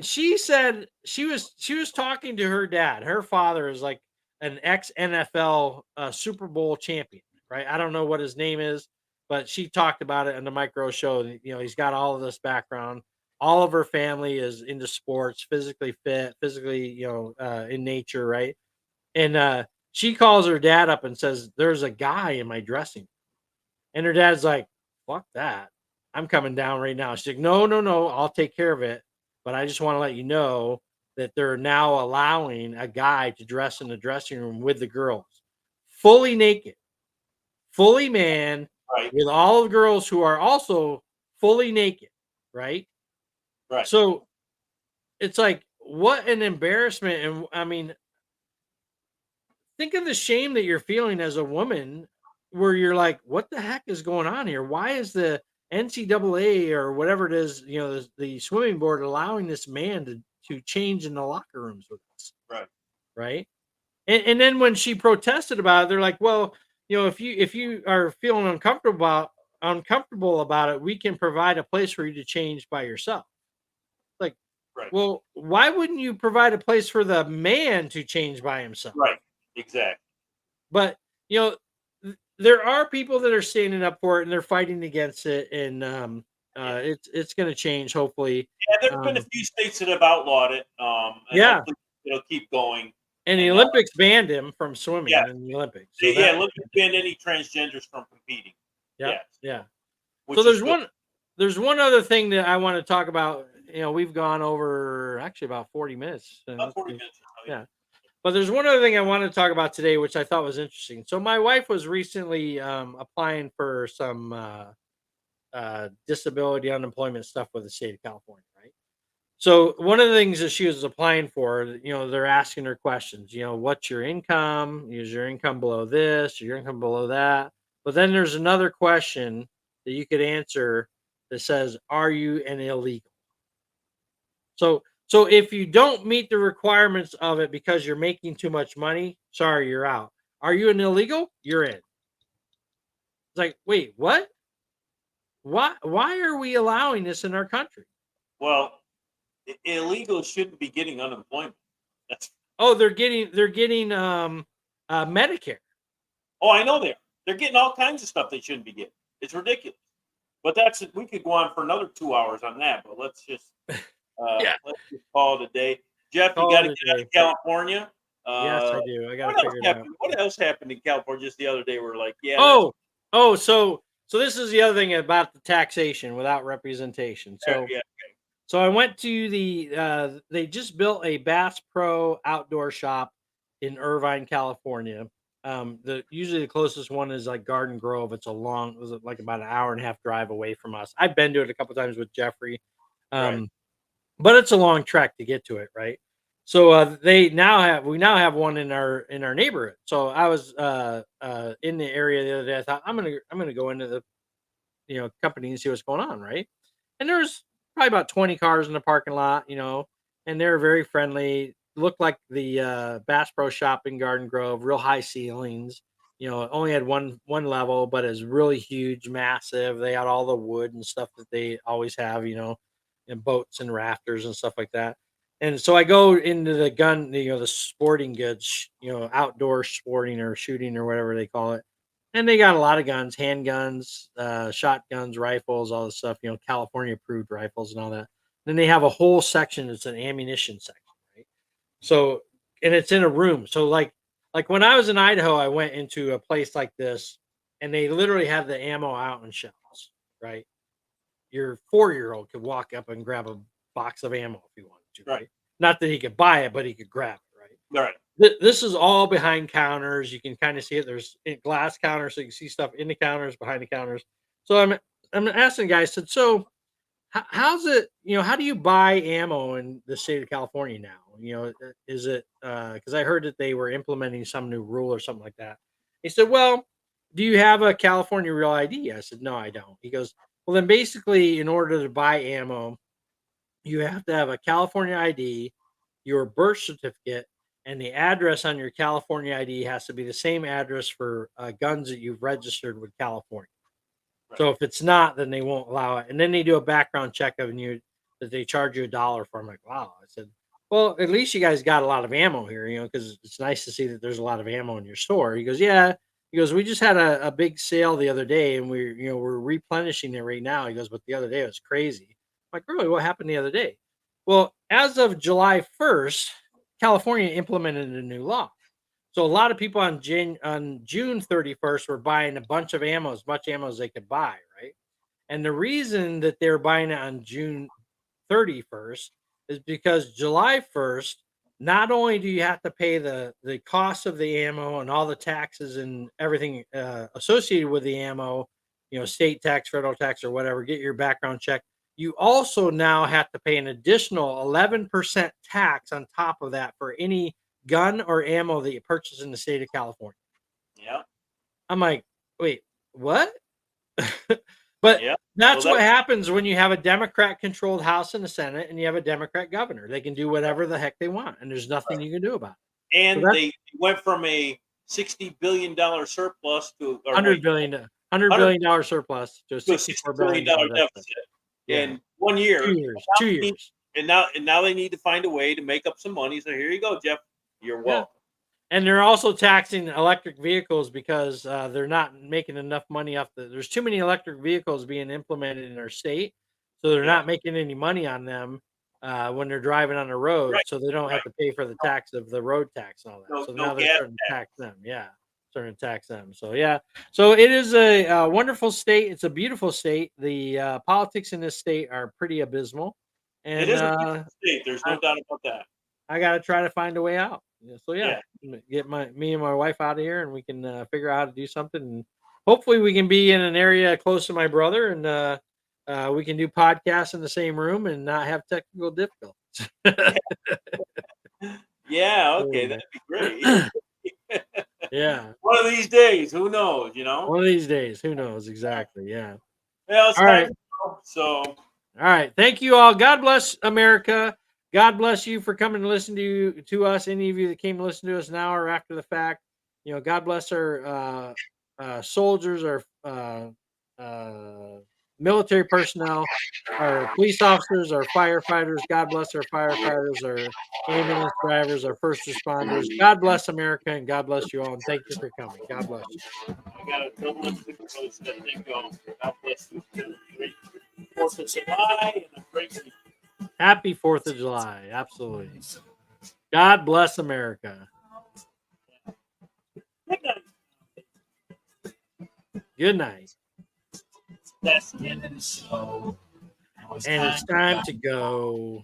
Speaker 1: she said she was talking to her dad. Her father is like an ex NFL Super Bowl champion, right? I don't know what his name is, but she talked about it on the micro show. He's got all of this background. All of her family is into sports, physically fit, physically, in nature, right? And she calls her dad up and says, "There's a guy in my dressing room." And her dad's like, "Fuck that. I'm coming down right now." She's like, "No, no, no. I'll take care of it. But I just want to let you know that they're now allowing a guy to dress in the dressing room with the girls, fully naked, fully man,
Speaker 2: Right.
Speaker 1: with all the girls who are also fully naked." Right.
Speaker 2: Right.
Speaker 1: So it's like, what an embarrassment. And I mean, think of the shame that you're feeling as a woman, where you're like, what the heck is going on here? Why is the NCAA or whatever it is, the swimming board allowing this man to change in the locker rooms with us?
Speaker 2: Right.
Speaker 1: Right. And then when she protested about it, they're like, well, if you are feeling uncomfortable about it, we can provide a place for you to change by yourself. Like,
Speaker 2: Right.
Speaker 1: well, why wouldn't you provide a place for the man to change by himself?
Speaker 2: Right. Exactly.
Speaker 1: But you know, there are people that are standing up for it and they're fighting against it, and it's going to change, hopefully.
Speaker 2: Yeah, there's been a few states that have outlawed it. And
Speaker 1: Yeah,
Speaker 2: hopefully it'll keep going.
Speaker 1: and the
Speaker 2: And
Speaker 1: Olympics banned him from swimming
Speaker 2: yeah,
Speaker 1: in the Olympics. So
Speaker 2: yeah,
Speaker 1: that,
Speaker 2: look at ban any transgenders from competing.
Speaker 1: yeah,
Speaker 2: Yes,
Speaker 1: yeah.
Speaker 2: which
Speaker 1: So
Speaker 2: is good.
Speaker 1: there's one other thing that I want to talk about. We've gone over actually about 40 minutes.
Speaker 2: About 40 minutes.
Speaker 1: Yeah. But there's one other thing I wanted to talk about today, which I thought was interesting. So my wife was recently applying for some disability unemployment stuff with the state of California, right? So one of the things that she was applying for, they're asking her questions. What's your income? Is your income below this? Is your income below that? But then there's another question that you could answer that says, "Are you an illegal?" So if you don't meet the requirements of it because you're making too much money, sorry, you're out. Are you an illegal? You're in. It's like, wait, what? Why are we allowing this in our country?
Speaker 2: Well, illegals shouldn't be getting unemployment. That's
Speaker 1: Oh, they're getting Medicare.
Speaker 2: oh, I know they are. They're getting all kinds of stuff they shouldn't be getting. It's ridiculous. But we could go on for another 2 hours on that. But let's just
Speaker 1: Yeah.
Speaker 2: let's just call it a day. Jeff, you
Speaker 1: Call
Speaker 2: got
Speaker 1: it
Speaker 2: to
Speaker 1: a
Speaker 2: get out
Speaker 1: day.
Speaker 2: of California.
Speaker 1: Yes, I do. I got to
Speaker 2: What else
Speaker 1: figure it out.
Speaker 2: happened? What else happened in California just the other day? We're like, yeah,
Speaker 1: Oh, so this is the other thing about the taxation without representation.
Speaker 2: yeah,
Speaker 1: So I went to they just built a Bass Pro outdoor shop in Irvine, California. Usually the closest one is like Garden Grove. It was like about an hour and a half drive away from us. I've been to it a couple times with Jeffrey.
Speaker 2: Right.
Speaker 1: But it's a long trek to get to it, right? So we now have one in our neighborhood. So I was in the area the other day. I thought I'm gonna go into the company and see what's going on, right? And there's probably about 20 cars in the parking lot, and they're very friendly. Looked like the Bass Pro Shop in Garden Grove, real high ceilings. It only had one level, but it's really huge, massive. They had all the wood and stuff that they always have, and boats and rafters and stuff like that. And so I go into the gun, the sporting goods, outdoor sporting or shooting or whatever they call it. And they got a lot of guns, handguns, shotguns, rifles, all this stuff, California approved rifles and all that. Then they have a whole section that's an ammunition section, right? So, and it's in a room. So like when I was in Idaho, I went into a place like this and they literally have the ammo out in shelves, right? Your 4-year-old could walk up and grab a box of ammo if he wanted to, right? Not that he could buy it, but he could grab it, right?
Speaker 2: Right.
Speaker 1: This is all behind counters. You can kind of see it. There's glass counters, so you can see stuff in the counters, behind the counters. So I'm asking the guy. I said, so how's it? How do you buy ammo in the state of California now? Is it because I heard that they were implementing some new rule or something like that? He said, well, do you have a California Real ID? I said, no, I don't. He goes, well, then basically, in order to buy ammo, you have to have a California ID, your birth certificate, and the address on your California ID has to be the same address for guns that you've registered with California.
Speaker 2: Right.
Speaker 1: So if it's not, then they won't allow it. And then they do a background check of you that they charge you $1 for. I'm like, wow. I said, well, at least you guys got a lot of ammo here, because it's nice to see that there's a lot of ammo in your store. He goes, yeah. He goes, we just had a big sale the other day, and we're replenishing it right now. He goes, but the other day it was crazy. I'm like, really? What happened the other day? Well, as of July 1st, California implemented a new law. So a lot of people on June 31st were buying a bunch of ammo, as much ammo as they could buy, right? And the reason that they were buying it on June 31st is because July 1st, not only do you have to pay the cost of the ammo and all the taxes and everything associated with the ammo, state tax, federal tax, or whatever, get your background check. You also now have to pay an additional 11% tax on top of that for any gun or ammo that you purchase in the state of California.
Speaker 2: Yeah.
Speaker 1: I'm like, wait, what? But
Speaker 2: Yeah.
Speaker 1: that's what happens when you have a Democrat controlled House and the Senate and you have a Democrat governor. They can do whatever the heck they want, and there's nothing you can do about it.
Speaker 2: And
Speaker 1: So
Speaker 2: they went from a $60 billion surplus to
Speaker 1: $100 billion surplus to a $64 billion
Speaker 2: deficit in 1 year.
Speaker 1: 2 years. 2 years.
Speaker 2: And now they need to find a way to make up some money. So here you go, Jeff. You're welcome.
Speaker 1: And they're also taxing electric vehicles because they're not making enough money off there's too many electric vehicles being implemented in our state. So they're not making any money on them when they're driving on the road.
Speaker 2: Right.
Speaker 1: So they don't have to pay for the tax of the road tax and all that. So now they're starting to tax them. Yeah. Starting to tax them. So, yeah. So it is a wonderful state. It's a beautiful state. The politics in this state are pretty abysmal. And
Speaker 2: it is a beautiful state. There's no doubt about that.
Speaker 1: I got to try to find a way out. So get me and my wife out of here, and we can figure out how to do something. And hopefully, we can be in an area close to my brother, and we can do podcasts in the same room and not have technical difficulties.
Speaker 2: Yeah, okay, that'd be great.
Speaker 1: Yeah.
Speaker 2: One of these days, who knows?
Speaker 1: One of these days, who knows? Exactly. Yeah.
Speaker 2: Well, it's
Speaker 1: all right.
Speaker 2: So.
Speaker 1: All right. Thank you all. God bless America. God bless you for coming to listen to us. Any of you that came to listen to us now or after the fact, God bless our soldiers, our military personnel, our police officers, our firefighters. God bless our firefighters, our ambulance drivers, our first responders. God bless America, and God bless you all. And thank you for coming. God bless you.
Speaker 2: I got a couple of things that they go. God bless you. 4th of July and a great week.
Speaker 1: Happy 4th of July. Absolutely. God bless America.
Speaker 2: Good night.
Speaker 1: Good night.
Speaker 2: That's the end of the show.
Speaker 1: And it's time to go.